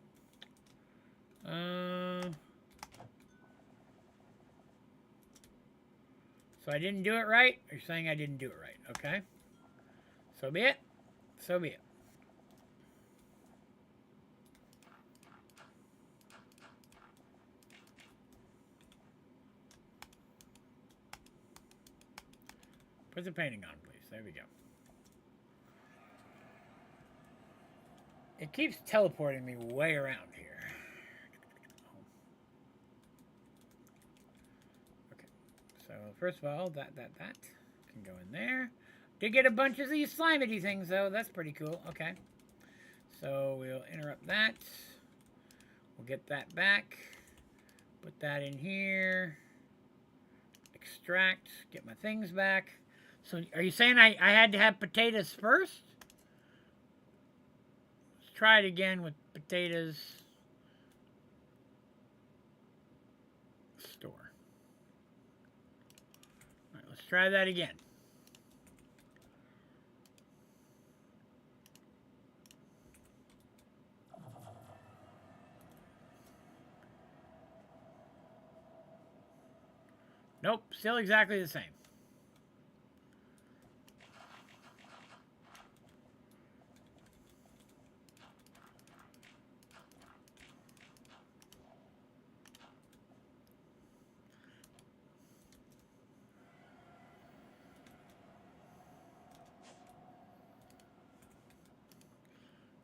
So I didn't do it right? You're saying I didn't do it right, okay? So be it. So be it. Put the painting on, please. There we go. It keeps teleporting me way around here. Okay. So, first of all, that can go in there. Did get a bunch of these slimy things, though. That's pretty cool. Okay. So, we'll interrupt that. We'll get that back. Put that in here. Extract. Get my things back. So, are you saying I had to have potatoes first? Let's try it again with potatoes. Store. All right, let's try that again. Nope, still exactly the same.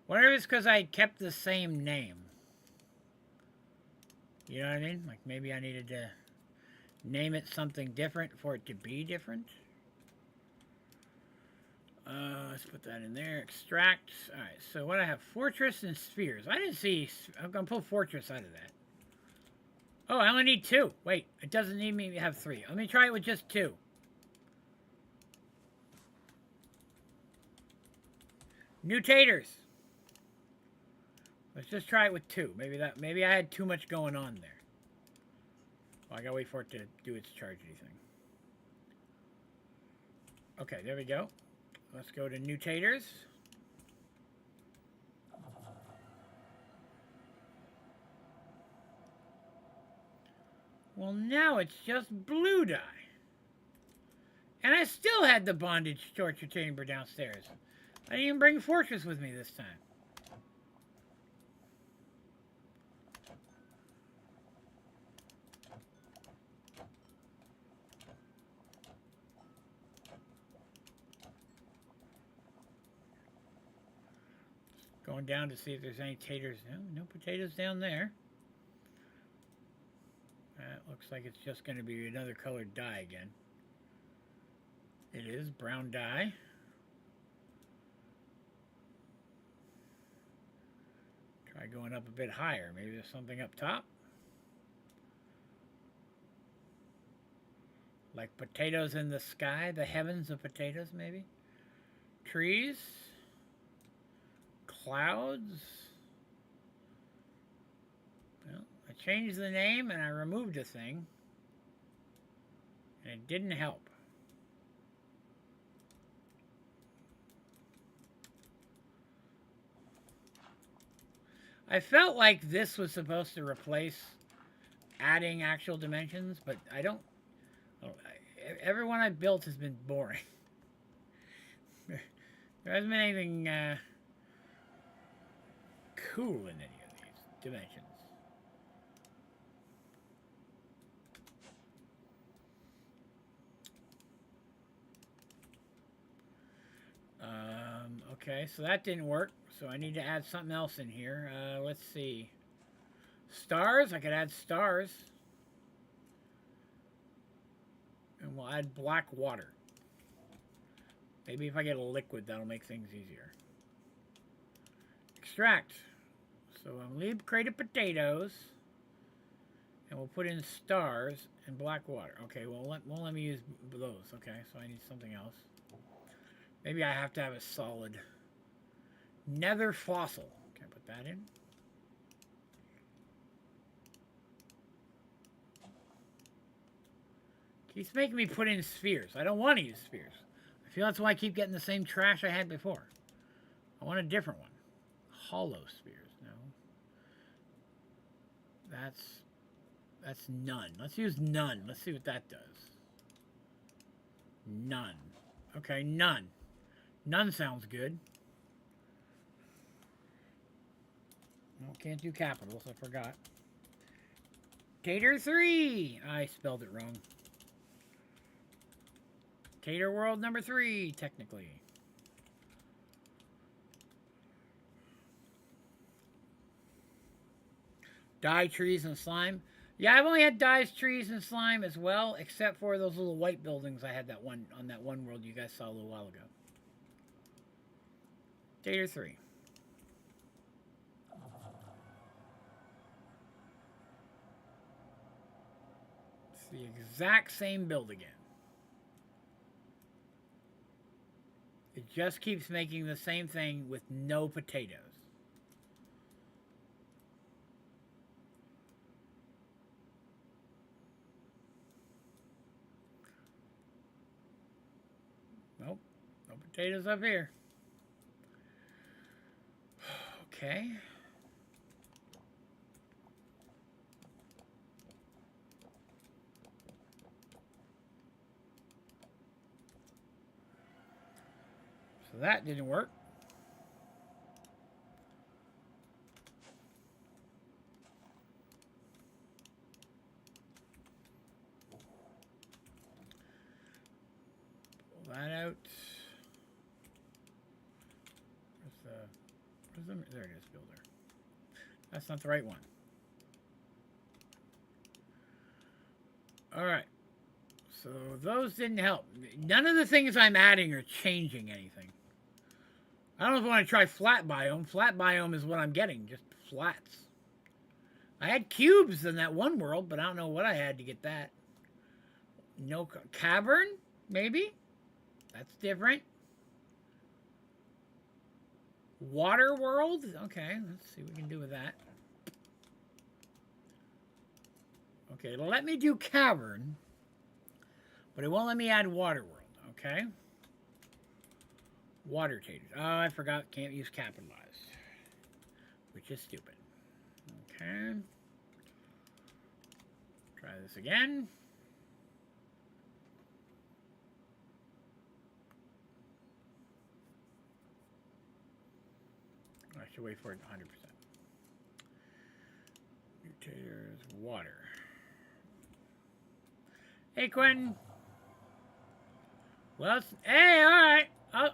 Wonder if it's because I kept the same name. You know what I mean? Like maybe I needed to name it something different for it to be different. Let's put that in there. Extract. Alright, so what I have? Fortress and spheres. I didn't see... I'm going to pull fortress out of that. Oh, I only need 2. Wait, it doesn't need me to have 3. Let me try it with just 2. New taters. Let's just try it with 2. Maybe I had too much going on there. Oh, I gotta wait for it to do its chargey thing. Okay, there we go. Let's go to new taters. Well, now it's just blue dye. And I still had the bondage torture chamber downstairs. I didn't even bring fortress with me this time. Going down to see if there's any taters. No potatoes down there. Looks like it's just going to be another colored dye again. It is brown dye. Try going up a bit higher. Maybe there's something up top. Like potatoes in the sky, the heavens of potatoes, maybe. Trees. Clouds. Well, I changed the name and I removed a thing. And it didn't help. I felt like this was supposed to replace adding actual dimensions, but I don't. Every one I've built has been boring. There hasn't been anything cool in any of these dimensions. Okay, so that didn't work. So I need to add something else in here. Let's see. Stars. I could add stars. And we'll add black water. Maybe if I get a liquid, that'll make things easier. Extract. So I'm going to create potatoes. And we'll put in stars and black water. Okay, well, won't let me use those. Okay, so I need something else. Maybe I have to have a solid nether fossil. Can I put that in? Keeps making me put in spheres. I don't want to use spheres. I feel that's why I keep getting the same trash I had before. I want a different one. Hollow spheres. No. That's none. Let's use none. Let's see what that does. None. Okay, none. None sounds good. Well, can't do capitals. I forgot. Tater 3. I spelled it wrong. Tater World number 3, technically. Dye, trees, and slime. Yeah, I've only had dyes, trees, and slime as well, except for those little white buildings I had that one on that one world you guys saw a little while ago. Tater 3. It's the exact same build again. It just keeps making the same thing with no potatoes. Nope. No potatoes up here. Okay. So that didn't work. Pull that out. There it is, builder. That's not the right one. All right. So those didn't help. None of the things I'm adding are changing anything. I don't know if I want to try flat biome. Flat biome is what I'm getting, just flats. I had cubes in that one world, but I don't know what I had to get that. No cavern, maybe? That's different. Water world? Okay, let's see what we can do with that. Okay, it'll let me do cavern, but it won't let me add water world, okay? Water taters. Oh, I forgot, can't use capitalized, which is stupid. Okay. Try this again. I should wait for it 100%. Mutators, water. Hey, Quentin. Well, hey, all right.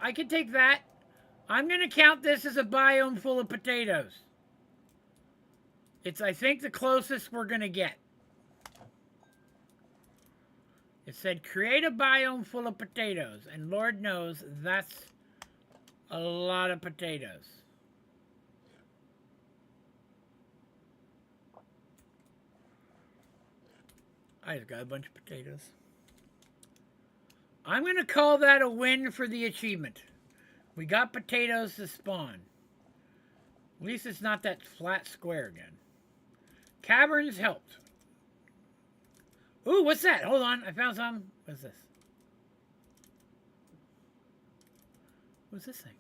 I can take that. I'm going to count this as a biome full of potatoes. It's, I think, the closest we're going to get. It said, create a biome full of potatoes. And Lord knows, that's a lot of potatoes. I just got a bunch of potatoes. I'm going to call that a win for the achievement. We got potatoes to spawn. At least it's not that flat square again. Caverns helped. Ooh, what's that? Hold on, I found some. What's this? What's this thing?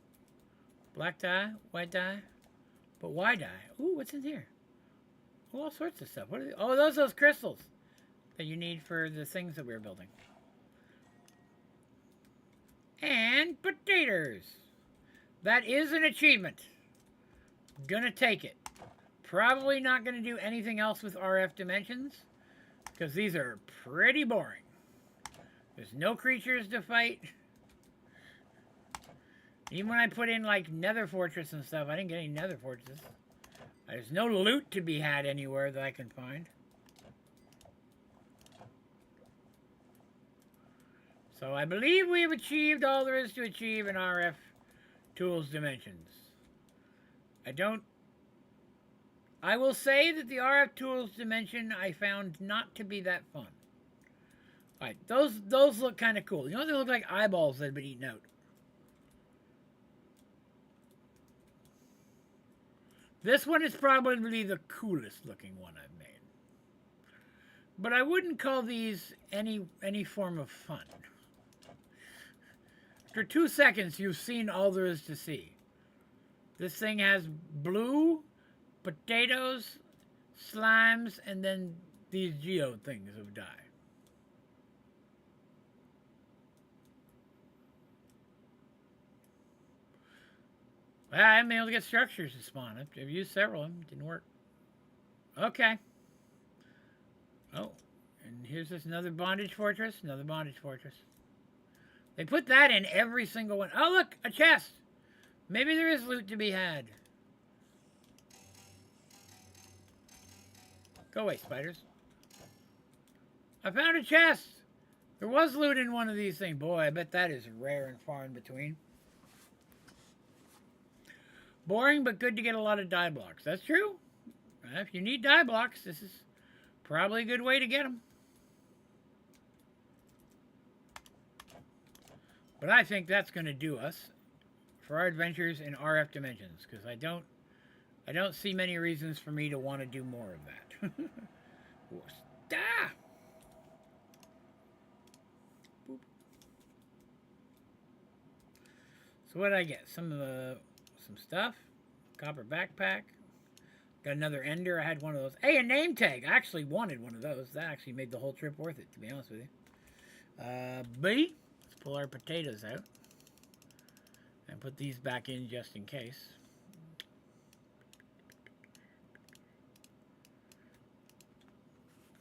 Black dye, white dye, but why dye? Ooh, what's in here? Oh, all sorts of stuff. What are they? Oh, those crystals that you need for the things that we were building. And potatoes. That is an achievement. Gonna take it. Probably not gonna do anything else with RF dimensions, because these are pretty boring. There's no creatures to fight. Even when I put in like Nether Fortress and stuff, I didn't get any Nether Fortresses. There's no loot to be had anywhere that I can find. So I believe we have achieved all there is to achieve in RF Tools Dimensions. I will say that the RF Tools Dimension I found not to be that fun. Alright, those look kind of cool. You know, they look like eyeballs that have been eaten out. This one is probably the coolest looking one I've made. But I wouldn't call these any form of fun. After 2 seconds, you've seen all there is to see. This thing has blue, potatoes, slimes, and then these geo things of dye. Well, I haven't been able to get structures to spawn. I've used several of them. Didn't work. Okay. Oh, and here's this another bondage fortress. Another bondage fortress. They put that in every single one. Oh, look, a chest. Maybe there is loot to be had. Go away, spiders. I found a chest. There was loot in one of these things. Boy, I bet that is rare and far in between. Boring, but good to get a lot of dye blocks. That's true. If you need dye blocks, this is probably a good way to get them. But I think that's going to do us for our adventures in RF Dimensions, because I don't see many reasons for me to want to do more of that. Ah! Boop. So what did I get? Some stuff. Copper backpack. Got another ender. I had one of those. Hey, a name tag. I actually wanted one of those. That actually made the whole trip worth it, to be honest with you. B. Pull our potatoes out. And put these back in just in case.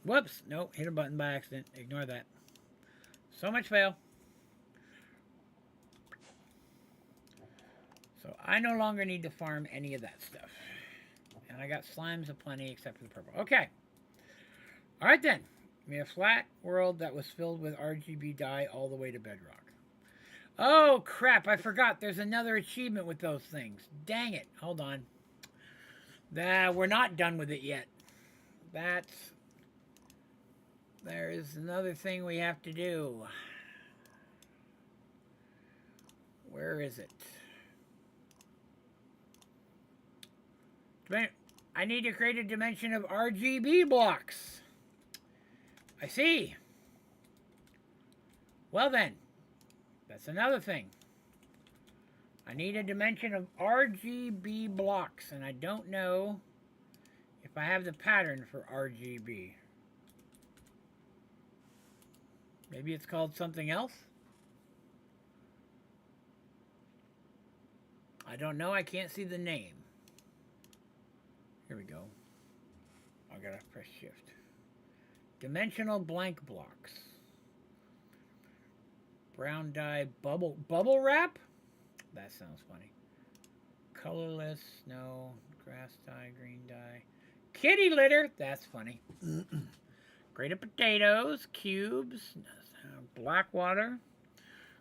Whoops. Nope. Hit a button by accident. Ignore that. So much fail. So I no longer need to farm any of that stuff. And I got slimes aplenty except for the purple. Okay. Alright then. We have a flat world that was filled with RGB dye all the way to bedrock. Oh crap, I forgot. There's another achievement with those things. Dang it. Hold on. We're not done with it yet. There is another thing we have to do. Where is it? I need to create a dimension of RGB blocks. I see. Well then, that's another thing. I need a dimension of RGB blocks, and I don't know if I have the pattern for RGB. Maybe it's called something else? I don't know. I can't see the name. Here we go. I gotta press shift. Dimensional blank blocks. Brown dye bubble wrap? That sounds funny. Colorless, no. Grass dye, green dye. Kitty litter? That's funny. Grated potatoes, cubes, black water.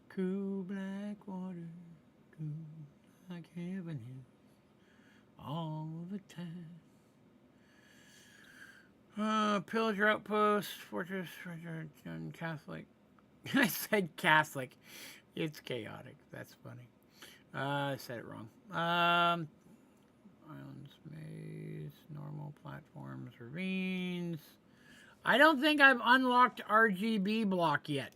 Cool black water, cool like heaven is all the time. Pillager outpost, fortress, Catholic. I said Catholic. It's chaotic. That's funny. I said it wrong. Islands, maze, normal platforms, ravines. I don't think I've unlocked RGB block yet.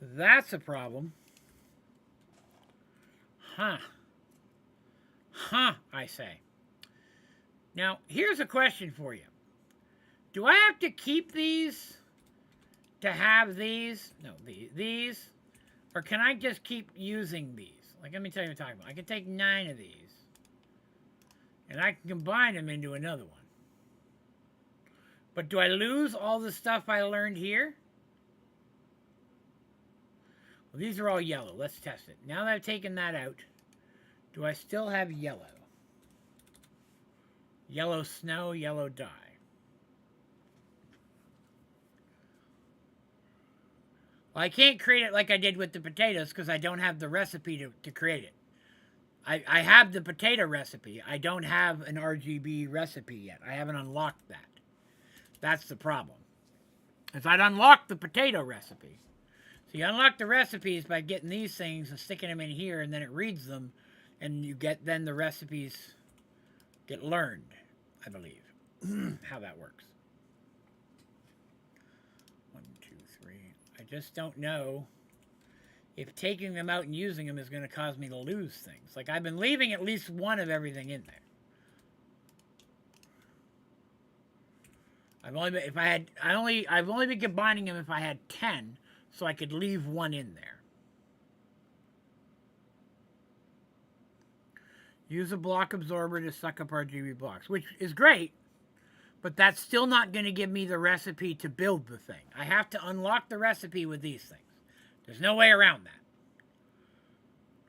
That's a problem. Huh. Huh, I say. Now, here's a question for you. Do I have to keep these to have these? No, these. Or can I just keep using these? Like, let me tell you what I'm talking about. I can take 9 of these. And I can combine them into another one. But do I lose all the stuff I learned here? Well, these are all yellow. Let's test it. Now that I've taken that out, do I still have yellow? Yellow snow, yellow dye. Well, I can't create it like I did with the potatoes because I don't have the recipe to create it. I have the potato recipe. I don't have an RGB recipe yet. I haven't unlocked that. That's the problem. If I'd unlocked the potato recipe. So you unlock the recipes by getting these things and sticking them in here, and then it reads them, and you get, then the recipes get learned, I believe. How that works. 1, 2, 3. I just don't know if taking them out and using them is going to cause me to lose things. Like, I've been leaving at least one of everything in there. I've only been combining them if I had 10, so I could leave one in there. Use a block absorber to suck up RGB blocks, which is great, but that's still not going to give me the recipe to build the thing. I have to unlock the recipe with these things. There's no way around that.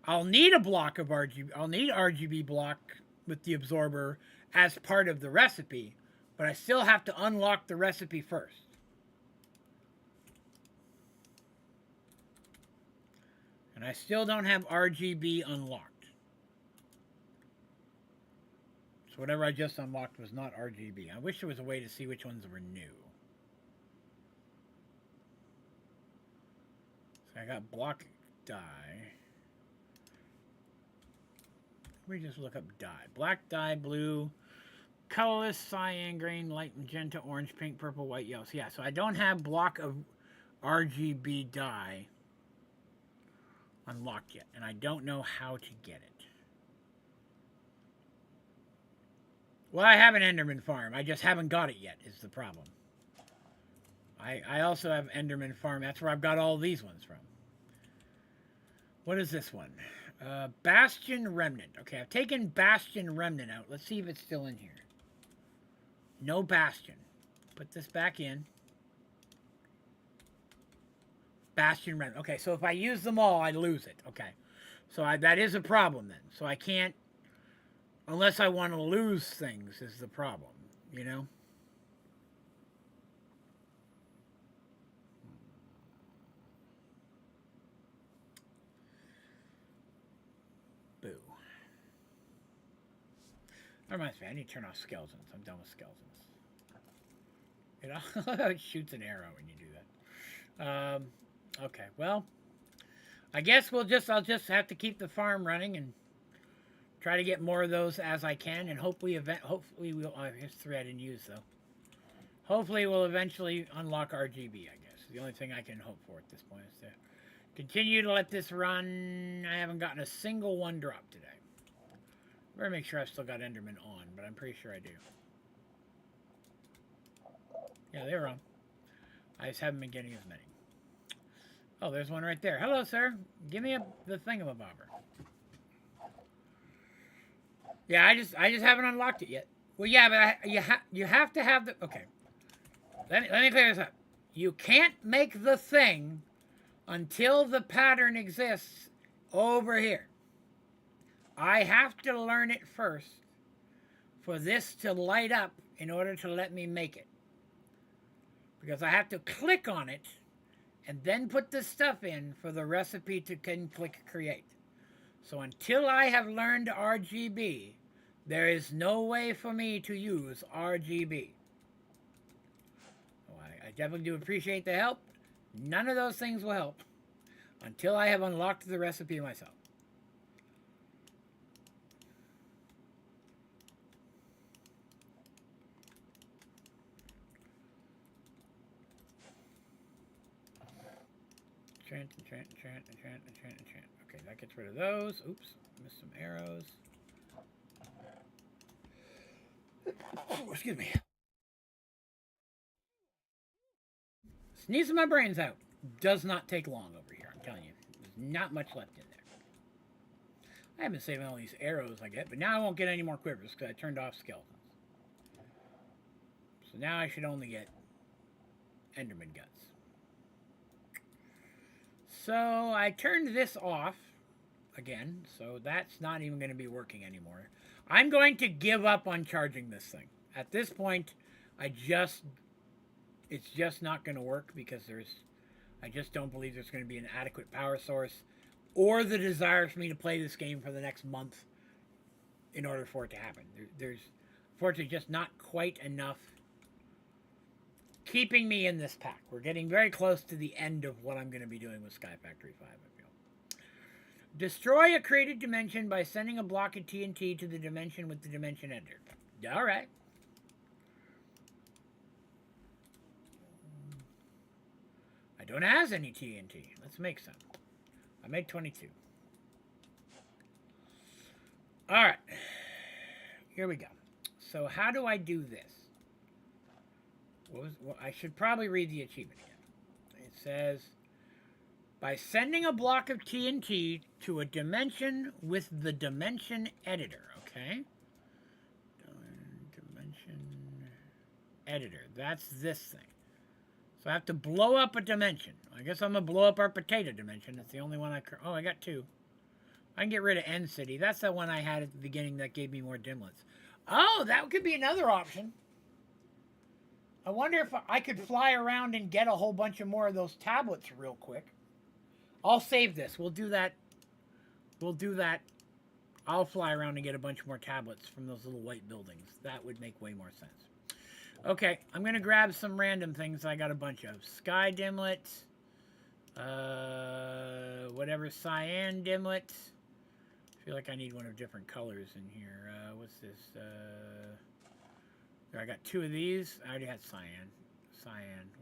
I'll need a block of RGB. I'll need RGB block with the absorber as part of the recipe, but I still have to unlock the recipe first. And I still don't have RGB unlocked. So whatever I just unlocked was not RGB. I wish there was a way to see which ones were new. So I got block dye. We just look up dye. Black dye, blue, colorless, cyan, green, light magenta, orange, pink, purple, white, yellow. So yeah, so I don't have block of RGB dye unlocked yet, and I don't know how to get it. Well, I have an Enderman farm. I just haven't got it yet, is the problem. I also have Enderman farm. That's where I've got all these ones from. What is this one? Bastion Remnant. Okay, I've taken Bastion Remnant out. Let's see if it's still in here. No Bastion. Put this back in. Bastion Remnant. Okay, so if I use them all, I lose it. Okay. So that is a problem then. So I can't, unless I want to lose things is the problem, you know? Boo. That reminds me, I need to turn off skeletons. I'm done with skeletons. You know, it shoots an arrow when you do that. Okay, well, I guess I'll just have to keep the farm running and try to get more of those as I can, and hopefully we'll. Oh, here's 3 I didn't use though. Hopefully we'll eventually unlock RGB. I guess the only thing I can hope for at this point is to continue to let this run. I haven't gotten a single one drop today. Better make sure I've still got Enderman on, but I'm pretty sure I do. Yeah, they're on. I just haven't been getting as many. Oh, there's one right there. Hello, sir. Give me the thingamabobber. Yeah, I just haven't unlocked it yet. Well, yeah, but you have to have the... Okay. Let me clear this up. You can't make the thing until the pattern exists over here. I have to learn it first for this to light up in order to let me make it. Because I have to click on it and then put the stuff in for the recipe to click create. So until I have learned RGB, there is no way for me to use RGB. Oh, I definitely do appreciate the help. None of those things will help until I have unlocked the recipe myself. Enchant. Okay, that gets rid of those. Oops, missed some arrows. Oh, excuse me. Sneezing my brains out. Does not take long over here, I'm telling you. There's not much left in there. I haven't saved all these arrows I get, but now I won't get any more quivers because I turned off skeletons. So now I should only get Enderman guts. So I turned this off again, so that's not even going to be working anymore. I'm going to give up on charging this thing. At this point, it's just not going to work because I just don't believe there's going to be an adequate power source or the desire for me to play this game for the next month in order for it to happen. There's unfortunately just not quite enough keeping me in this pack. We're getting very close to the end of what I'm going to be doing with Sky Factory 5, I feel. Destroy a created dimension by sending a block of TNT to the dimension with the dimension editor. All right. I don't have any TNT. Let's make some. I made 22. All right. Here we go. So how do I do this? I should probably read the achievement again. It says, by sending a block of TNT to a dimension with the dimension editor, okay? Dimension editor, that's this thing. So I have to blow up a dimension. I guess I'm going to blow up our potato dimension. That's the only one oh, I got 2. I can get rid of End City. That's the one I had at the beginning that gave me more dimlets. Oh, that could be another option. I wonder if I could fly around and get a whole bunch of more of those tablets real quick. I'll save this. We'll do that. I'll fly around and get a bunch more tablets from those little white buildings. That would make way more sense. Okay, I'm going to grab some random things I got a bunch of. Sky dimlet. Whatever cyan dimlet. I feel like I need one of different colors in here. What's this? I got 2 of these. I already had cyan.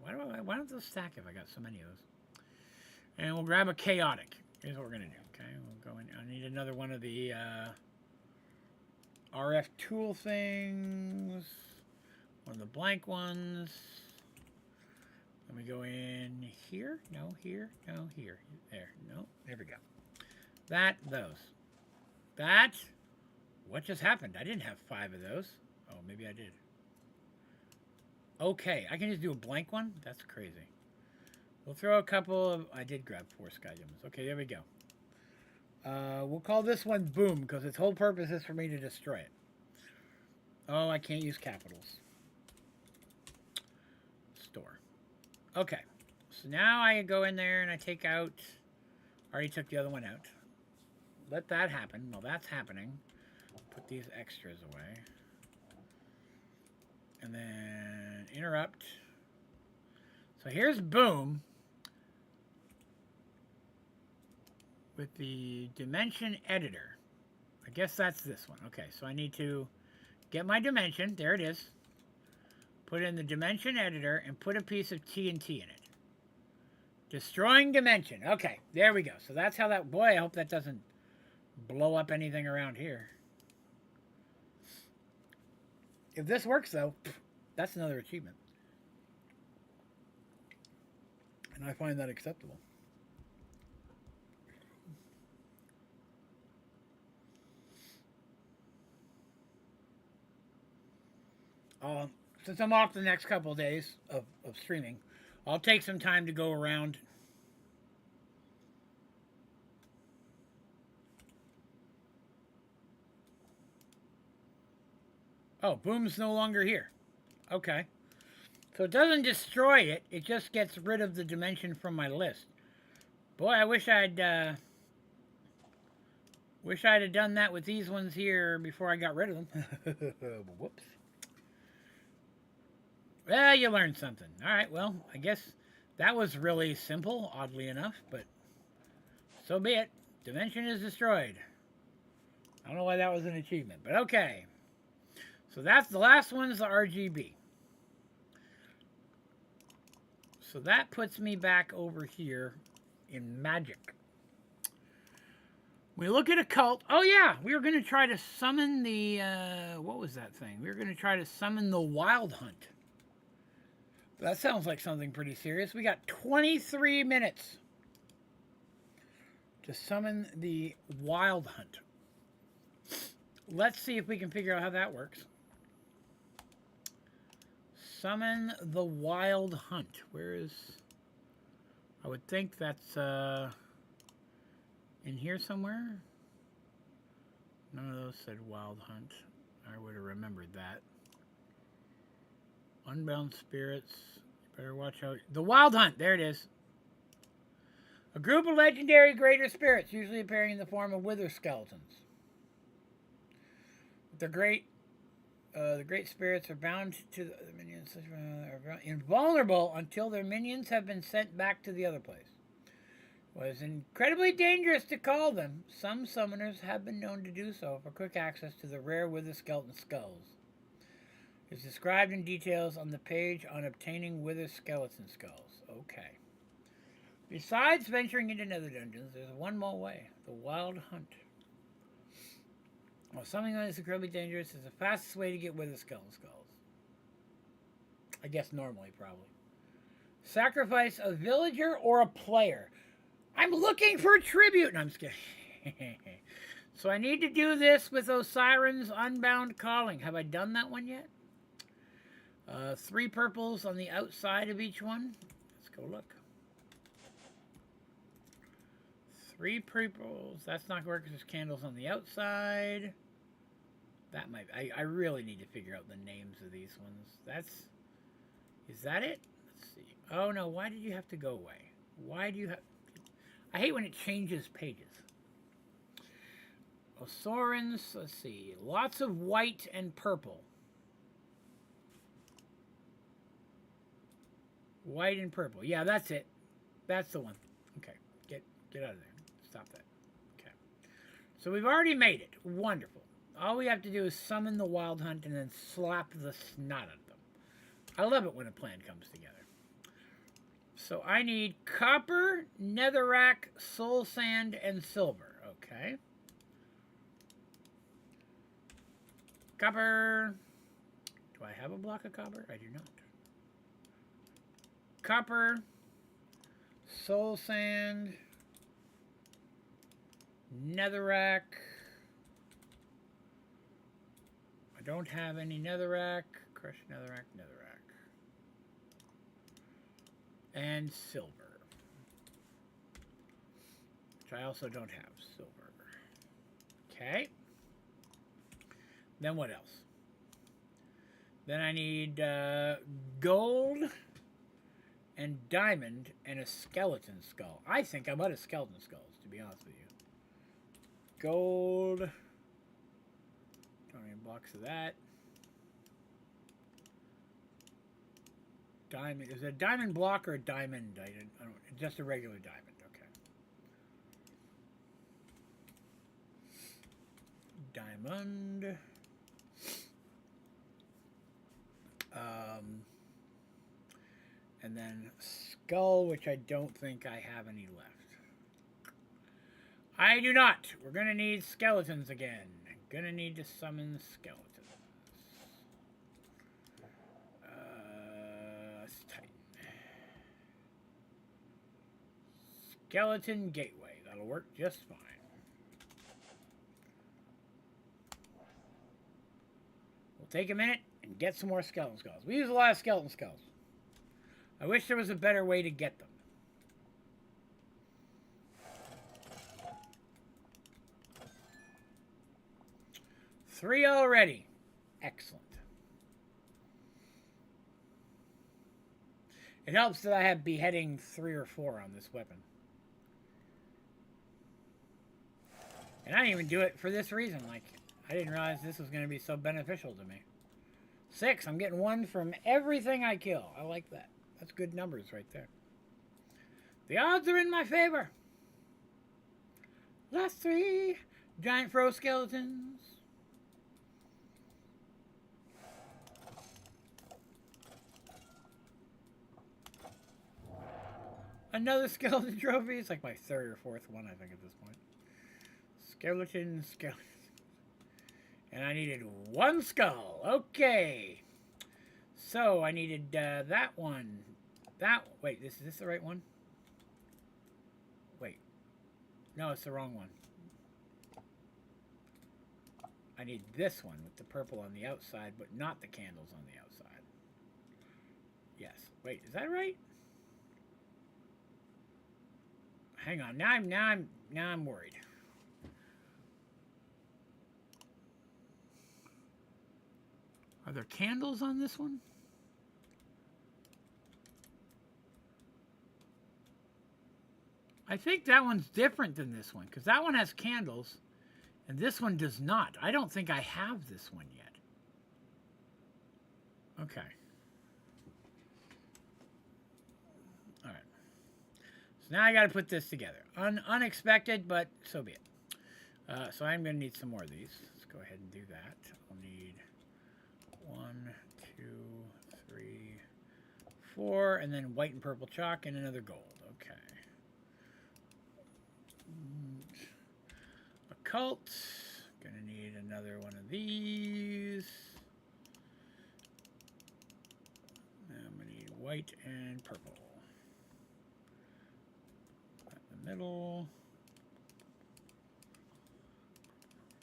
Why don't those stack if I got so many of those? And we'll grab a chaotic. Here's what we're going to do. Okay, we'll go in. I need another one of the RF tool things. One of the blank ones. Let me go in here. No, here. No, here. There. No, there we go. those. That, what just happened? I didn't have 5 of those. Oh, maybe I did. Okay, I can just do a blank one? That's crazy. We'll throw a couple of, I did grab 4 sky gems. Okay, there we go. We'll call this one Boom, because its whole purpose is for me to destroy it. Oh, I can't use capitals. Store. Okay, so now I go in there and I take out, already took the other one out. Let that happen. While that's happening, put these extras away. And then interrupt. So here's Boom with the dimension editor. I guess that's this one. Okay, so I need to get my dimension. There it is. Put in the dimension editor and put a piece of TNT in it. Destroying dimension. Okay, there we go. So that's how that... Boy, I hope that doesn't blow up anything around here. If this works, though, that's another achievement. And I find that acceptable. Since I'm off the next couple of days of streaming, I'll take some time to go around. Oh, Boom's no longer here. Okay. So it doesn't destroy it, it just gets rid of the dimension from my list. Boy, I wish I'd have done that with these ones here before I got rid of them. Whoops. Well, you learned something. Alright, well, I guess that was really simple, oddly enough, but so be it. Dimension is destroyed. I don't know why that was an achievement, but okay. So that's the last one's the RGB. So that puts me back over here in magic. We look at occult. Oh yeah, we were going to try to summon the, what was that thing? We were going to try to summon the Wild Hunt. That sounds like something pretty serious. We got 23 minutes to summon the Wild Hunt. Let's see if we can figure out how that works. Summon the Wild Hunt. Where is... I would think that's in here somewhere. None of those said Wild Hunt. I would have remembered that. Unbound spirits. Better watch out. The Wild Hunt. There it is. A group of legendary greater spirits, usually appearing in the form of wither skeletons. The great spirits are bound to the minions, are invulnerable until their minions have been sent back to the other place. It was incredibly dangerous to call them. Some summoners have been known to do so for quick access to the rare wither skeleton skulls. It's described in details on the page on obtaining wither skeleton skulls. Okay. Besides venturing into nether dungeons, there's one more way. The Wild Hunt. Well, something that is incredibly dangerous is the fastest way to get wither skeleton skulls. I guess normally, probably. Sacrifice a villager or a player. I'm looking for a tribute! No, I'm just kidding. So I need to do this with Osiren's Unbound Calling. Have I done that one yet? 3 purples on the outside of each one. Let's go look. 3 purples. That's not going to work because there's candles on the outside. That might... I really need to figure out the names of these ones. Is that it? Let's see. Oh, no. Why did you have to go away? Why do you have... I hate when it changes pages. Osorin's, let's see. Lots of white and purple. White and purple. Yeah, that's it. That's the one. Okay. Get out of there. Stop that. Okay. So we've already made it. Wonderful. All we have to do is summon the Wild Hunt and then slap the snot out of them. I love it when a plan comes together. So I need copper, netherrack, soul sand, and silver. Okay. Copper. Do I have a block of copper? I do not. Copper, soul sand, Netherrack. I don't have any netherrack. Crushed netherrack, netherrack. And silver. Which I also don't have. Silver. Okay. Then what else? Then I need gold and diamond and a skeleton skull. I think I'm out of skeleton skulls, to be honest with you. Gold. Don't need a box of that. Diamond. Is it a diamond block or a diamond? I don't. Just a regular diamond. Okay. Diamond. And then skull, which I don't think I have any left. I do not. We're gonna need skeletons again. Gonna need to summon skeletons. Let's tighten. Skeleton gateway. That'll work just fine. We'll take a minute and get some more skeleton skulls. We use a lot of skeleton skulls. I wish there was a better way to get them. 3 already. Excellent. It helps that I have beheading 3 or 4 on this weapon. And I didn't even do it for this reason. Like, I didn't realize this was going to be so beneficial to me. 6. I'm getting 1 from everything I kill. I like that. That's good numbers right there. The odds are in my favor. Last 3. Giant fro skeletons. Another skeleton trophy. It's like my 3rd or 4th one, I think, at this point. Skeleton. And I needed 1 skull. Okay. So I needed that one. Wait, is this the right one? Wait. No, it's the wrong one. I need this one with the purple on the outside, but not the candles on the outside. Yes. Wait, is that right? Hang on. Now I'm worried. Are there candles on this one? I think that one's different than this one, because that one has candles, and this one does not. I don't think I have this one yet. Okay. All right. So now I got to put this together. Unexpected, but so be it. So I'm going to need some more of these. Let's go ahead and do that. I'll need 1, 2, 3, 4, and then white and purple chalk and another gold. Okay. Occult. Gonna need another one of these. I'm gonna need white and purple. In the middle.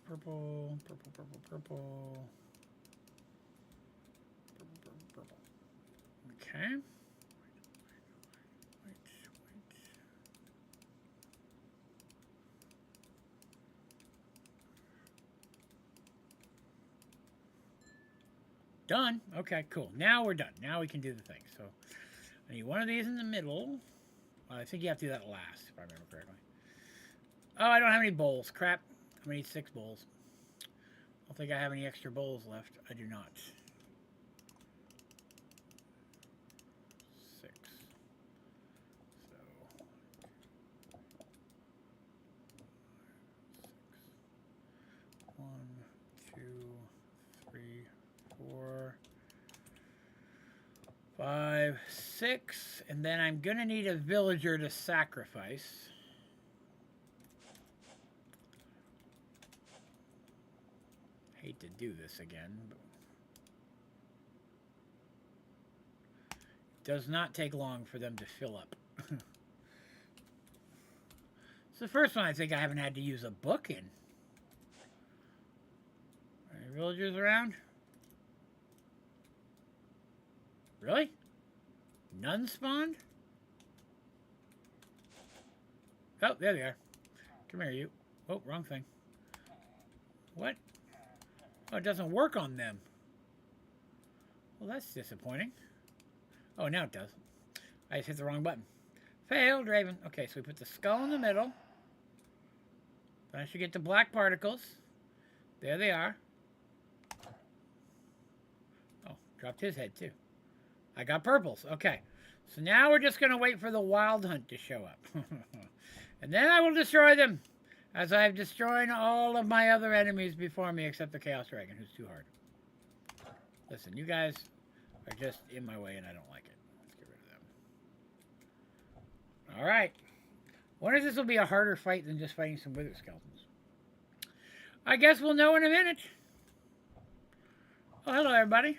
Purple, purple, purple, purple. Purple, purple, purple. Okay. Done. Okay, cool. Now we're done. Now we can do the thing. So I need one of these in the middle. I think you have to do that last, if I remember correctly. Oh, I don't have any bowls. Crap. I'm going to need 6 bowls. I don't think I have any extra bowls left. I do not. 6. So 1, 2, 3, 4, 5, 6, and then I'm gonna need a villager to sacrifice. Hate to do this again, but it does not take long for them to fill up. It's the first one I think I haven't had to use a book in. Are any villagers around? Really? None spawned? Oh, there they are. Come here, you. Oh, wrong thing. What? Oh, it doesn't work on them. Well, that's disappointing. Oh, now it does. I just hit the wrong button. Failed, Raven. Okay, so we put the skull in the middle. Then I should get the black particles. There they are. Oh, dropped his head too. I got purples. Okay. So now we're just going to wait for the wild hunt to show up. And then I will destroy them. As I've destroyed all of my other enemies before me except the Chaos Dragon, who's too hard. Listen, you guys are just in my way and I don't like it. Let's get rid of them. Alright. Wonder if this will be a harder fight than just fighting some wither skeletons. I guess we'll know in a minute. Oh, hello everybody.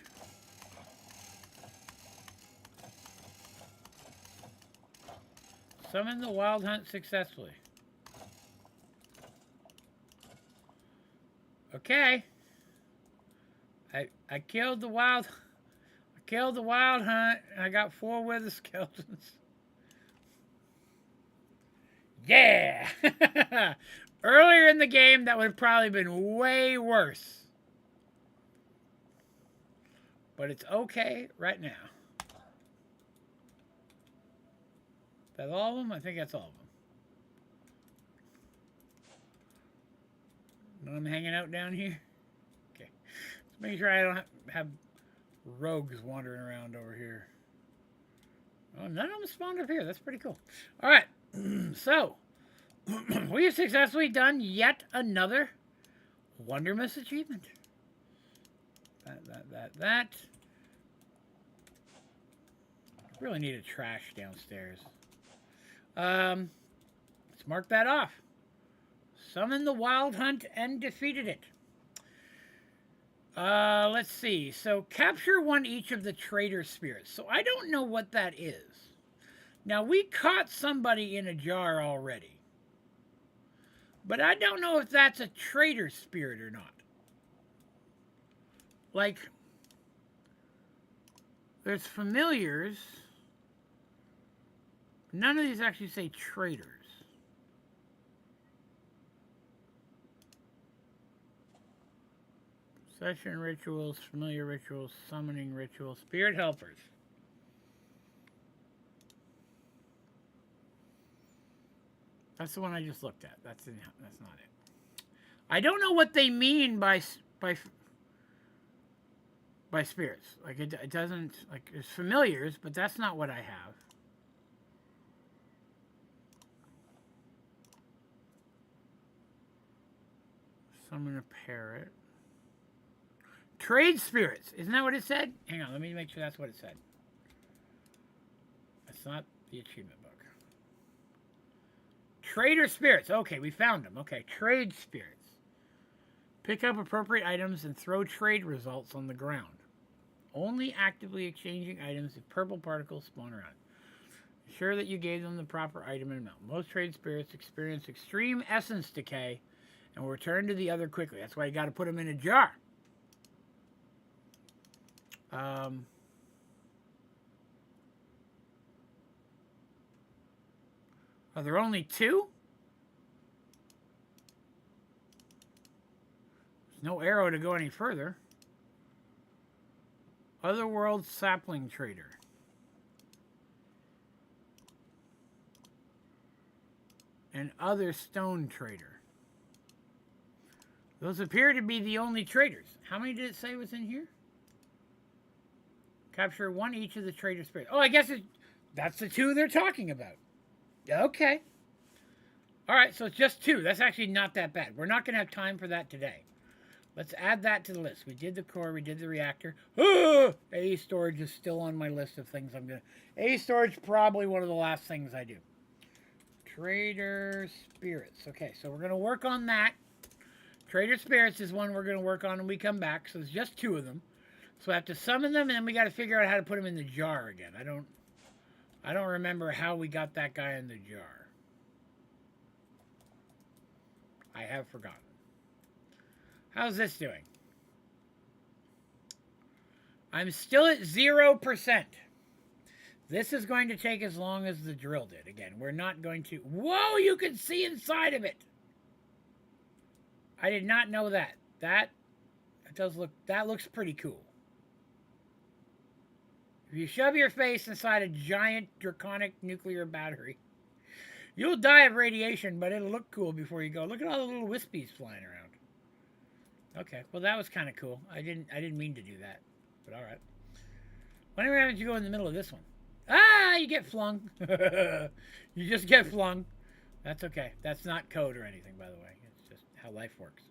Summon the wild hunt successfully. Okay. I killed the wild hunt. I got 4 wither skeletons. Yeah! Earlier in the game, that would have probably been way worse. But it's okay right now. That's all of them? I think that's all of them. I'm hanging out down here. Okay. Let's make sure I don't have rogues wandering around over here. Oh, none of them spawned up here. That's pretty cool. All right. So, we have successfully done yet another Wondermist achievement. That. Really need a trash downstairs. Let's mark that off. Summon the wild hunt and defeated it. Let's see. So capture 1 each of the traitor spirits. So I don't know what that is. Now we caught somebody in a jar already. But I don't know if that's a traitor spirit or not. Like, there's familiars. None of these actually say traitors. Session rituals, familiar rituals, summoning rituals, spirit helpers. That's the one I just looked at. That's not it. I don't know what they mean by spirits. Like it doesn't, like, there's familiars, but that's not what I have. Summon a parrot. Trade spirits. Isn't that what it said? Hang on, let me make sure that's what it said. That's not the achievement book. Trader spirits. Okay, we found them. Okay, trade spirits. Pick up appropriate items and throw trade results on the ground. Only actively exchanging items if purple particles spawn around. Ensure that you gave them the proper item and amount. Most trade spirits experience extreme essence decay and will return to the other quickly. That's why you got to put them in a jar. Are there only 2? There's no arrow to go any further. Otherworld sapling trader. And other stone trader. Those appear to be the only traders. How many did it say was in here? Capture 1 each of the trader spirits. Oh, I guess that's the 2 they're talking about. Okay. All right, so it's just 2. That's actually not that bad. We're not going to have time for that today. Let's add that to the list. We did the core. We did the reactor. AE storage is still on my list of things I'm going to... AE storage probably one of the last things I do. Trader spirits. Okay, so we're going to work on that. Trader spirits is one we're going to work on when we come back. So there's just 2 of them. So I have to summon them, and then we got to figure out how to put them in the jar again. I don't remember how we got that guy in the jar. I have forgotten. How's this doing? I'm still at 0%. This is going to take as long as the drill did. Again, we're not going to... Whoa, you can see inside of it. I did not know that. That looks pretty cool. If you shove your face inside a giant draconic nuclear battery, you'll die of radiation, but it'll look cool before you go. Look at all the little wispies flying around. Okay, well that was kind of cool. I didn't mean to do that, but all right. Whenever happens you go in the middle of this one? Ah, you get flung. You just get flung. That's okay. That's not code or anything, by the way. It's just how life works.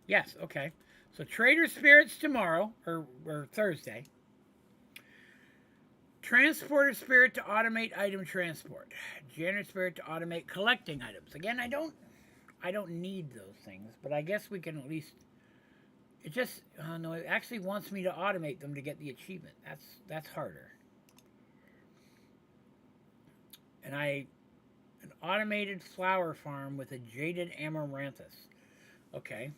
Yes, okay. So Trader Spirits tomorrow, or Thursday. Transporter Spirit to automate item transport. Janitor Spirit to automate collecting items. Again, I don't need those things, but I guess we can at least... It just... Oh no, it actually wants me to automate them to get the achievement. That's harder. And an automated flower farm with a jaded amaranthus. Okay.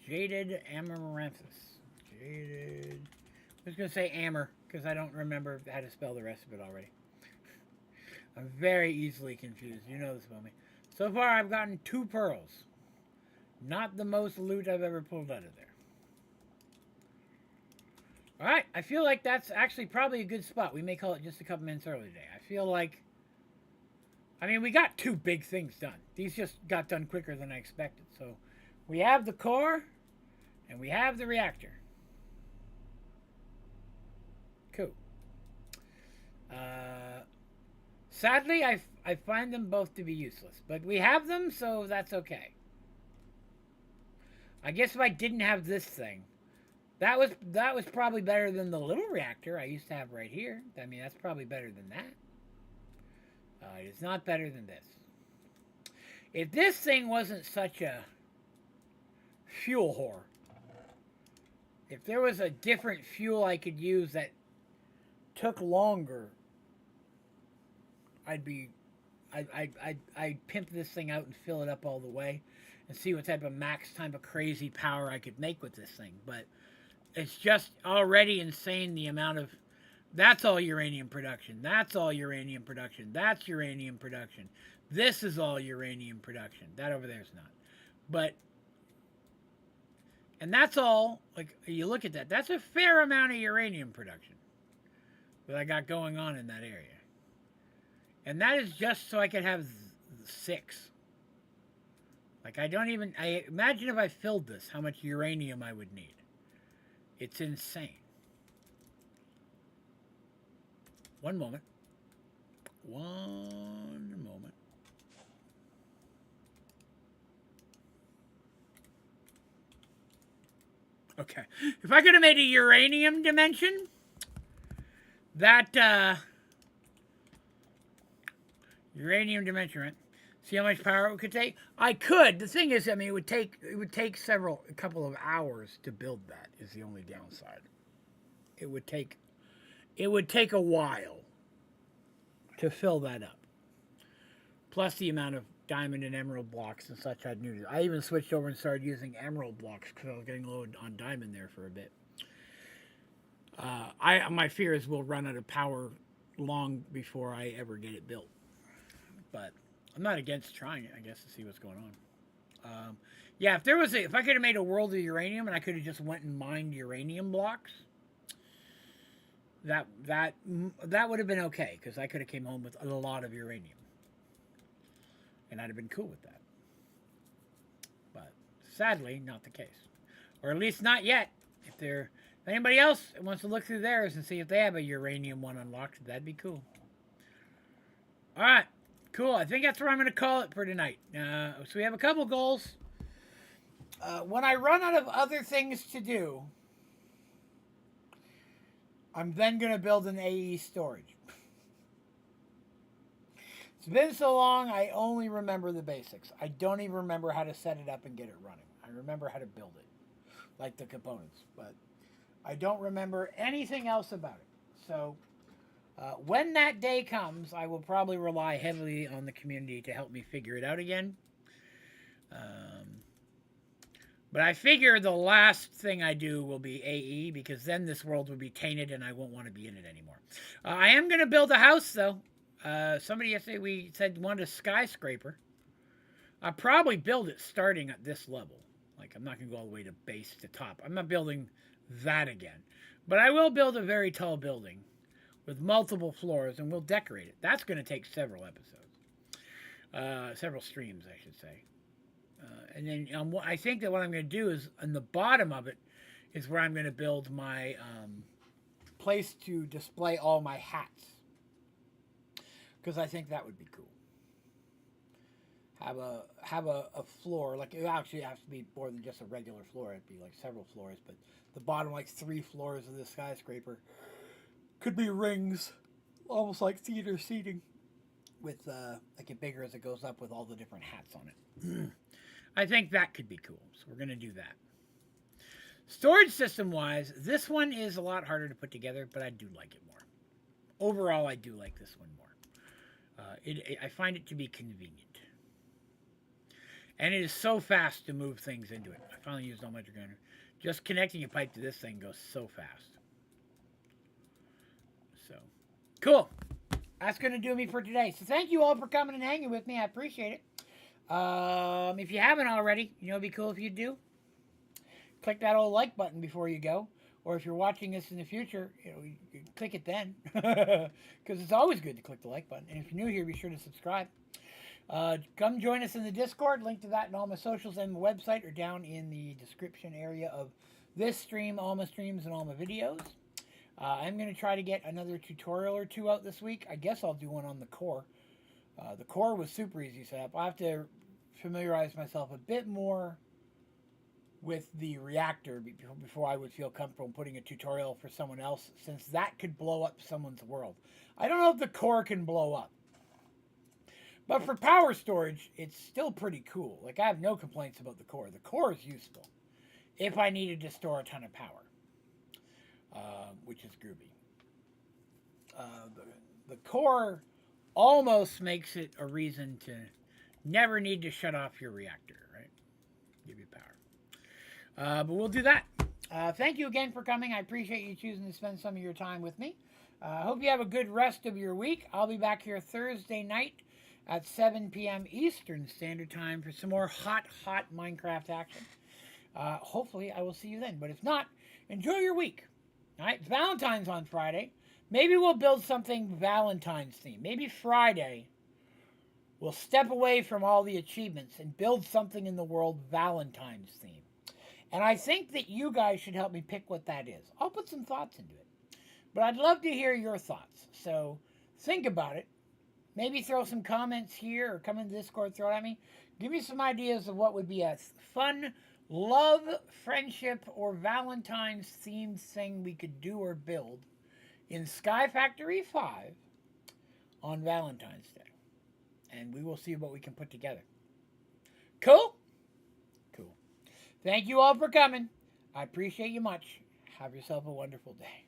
Jaded amaranthus. Jaded... I was going to say amber, because I don't remember how to spell the rest of it already. I'm very easily confused. You know this about me. So far, I've gotten 2 pearls. Not the most loot I've ever pulled out of there. Alright, I feel like that's actually probably a good spot. We may call it just a couple minutes early today. I feel like... I mean, we got 2 big things done. These just got done quicker than I expected. So, we have the core, and we have the reactor. Cool. Sadly, I find them both to be useless. But we have them, so that's okay. I guess if I didn't have this thing, that was probably better than the little reactor I used to have right here. I mean, that's probably better than that. It's not better than this. If this thing wasn't such a fuel whore, if there was a different fuel I could use that took longer, I'd pimp this thing out and fill it up all the way and see what type of max type of crazy power I could make with this thing. But it's just already insane the amount of... That's all uranium production. That's all uranium production. That's uranium production. This is all uranium production. That over there is not. But... And that's all... Like, you look at that. That's a fair amount of uranium production that I got going on in that area. And that is just so I could have 6. Like, I imagine if I filled this, how much uranium I would need. It's insane. One moment. Okay. If I could have made a uranium dimension, that, uranium dimension, right? See how much power it could take? I could. The thing is, I mean, it would take a couple of hours to build that is the only downside. It would take a while to fill that up. Plus the amount of diamond and emerald blocks and such I'd need. I even switched over and started using emerald blocks because I was getting low on diamond there for a bit. My fear is we'll run out of power long before I ever get it built. But I'm not against trying it, I guess, to see what's going on. Yeah, if I could have made a world of uranium and I could have just went and mined uranium blocks, that would have been okay, because I could have came home with a lot of uranium. And I'd have been cool with that. But sadly, not the case. Or at least not yet. If anybody else wants to look through theirs and see if they have a uranium one unlocked, that'd be cool. Alright. Cool. I think that's where I'm going to call it for tonight. So we have a couple goals. When I run out of other things to do, I'm then going to build an AE storage. It's been so long, I only remember the basics. I don't even remember how to set it up and get it running. I remember how to build it, like the components, but I don't remember anything else about it. So When that day comes, I will probably rely heavily on the community to help me figure it out again. But I figure the last thing I do will be AE, because then this world will be tainted and I won't want to be in it anymore. I am going to build a house, though. Somebody yesterday said wanted a skyscraper. I'll probably build it starting at this level. Like, I'm not going to go all the way to base to top. I'm not building that again. But I will build a very tall building with multiple floors, and we'll decorate it. That's going to take several episodes. Several streams, I should say. And then I think that what I'm going to do is, on the bottom of it, is where I'm going to build my place to display all my hats. Because I think that would be cool. Have a floor, like, it actually has to be more than just a regular floor. It'd be like several floors, but the bottom, like 3 floors of this skyscraper could be rings, almost like theater seating, with like it bigger as it goes up with all the different hats on it. I think that could be cool, so we're going to do that. Storage system wise, this one is a lot harder to put together, but I do like it more. Overall, I do like this one more. I find it to be convenient. And it is so fast to move things into it. I finally used all my Dragoner. Just connecting a pipe to this thing goes so fast. So, cool. That's going to do me for today. So thank you all for coming and hanging with me. I appreciate it. If you haven't already, you know, it'd be cool if you do. Click that old like button before you go. Or if you're watching this in the future, you know, you click it then. Because it's always good to click the like button. And if you're new here, be sure to subscribe. Come join us in the Discord. Link to that and all my socials and my website are down in the description area of this stream, all my streams, and all my videos. I'm going to try to get another tutorial or 2 out this week. I guess I'll do one on the core. The core was super easy to set up. I have to familiarize myself a bit more with the reactor before I would feel comfortable putting a tutorial for someone else, since that could blow up someone's world. I don't know if the core can blow up. But for power storage, it's still pretty cool. Like, I have no complaints about the core. The core is useful if I needed to store a ton of power, which is groovy. The core almost makes it a reason to never need to shut off your reactor, right? Give you power. But we'll do that. Thank you again for coming. I appreciate you choosing to spend some of your time with me. I hope you have a good rest of your week. I'll be back here Thursday night at 7 p.m. Eastern Standard Time for some more hot Minecraft action. Hopefully, I will see you then. But if not, enjoy your week. All right, it's Valentine's on Friday. Maybe we'll build something Valentine's themed. Maybe Friday we'll step away from all the achievements and build something in the world Valentine's theme. And I think that you guys should help me pick what that is. I'll put some thoughts into it. But I'd love to hear your thoughts. So think about it. Maybe throw some comments here or come in the Discord, throw it at me. Give me some ideas of what would be a fun love, friendship, or Valentine's themed thing we could do or build in Sky Factory 5 on Valentine's Day. And we will see what we can put together. Cool? Cool. Thank you all for coming. I appreciate you much. Have yourself a wonderful day.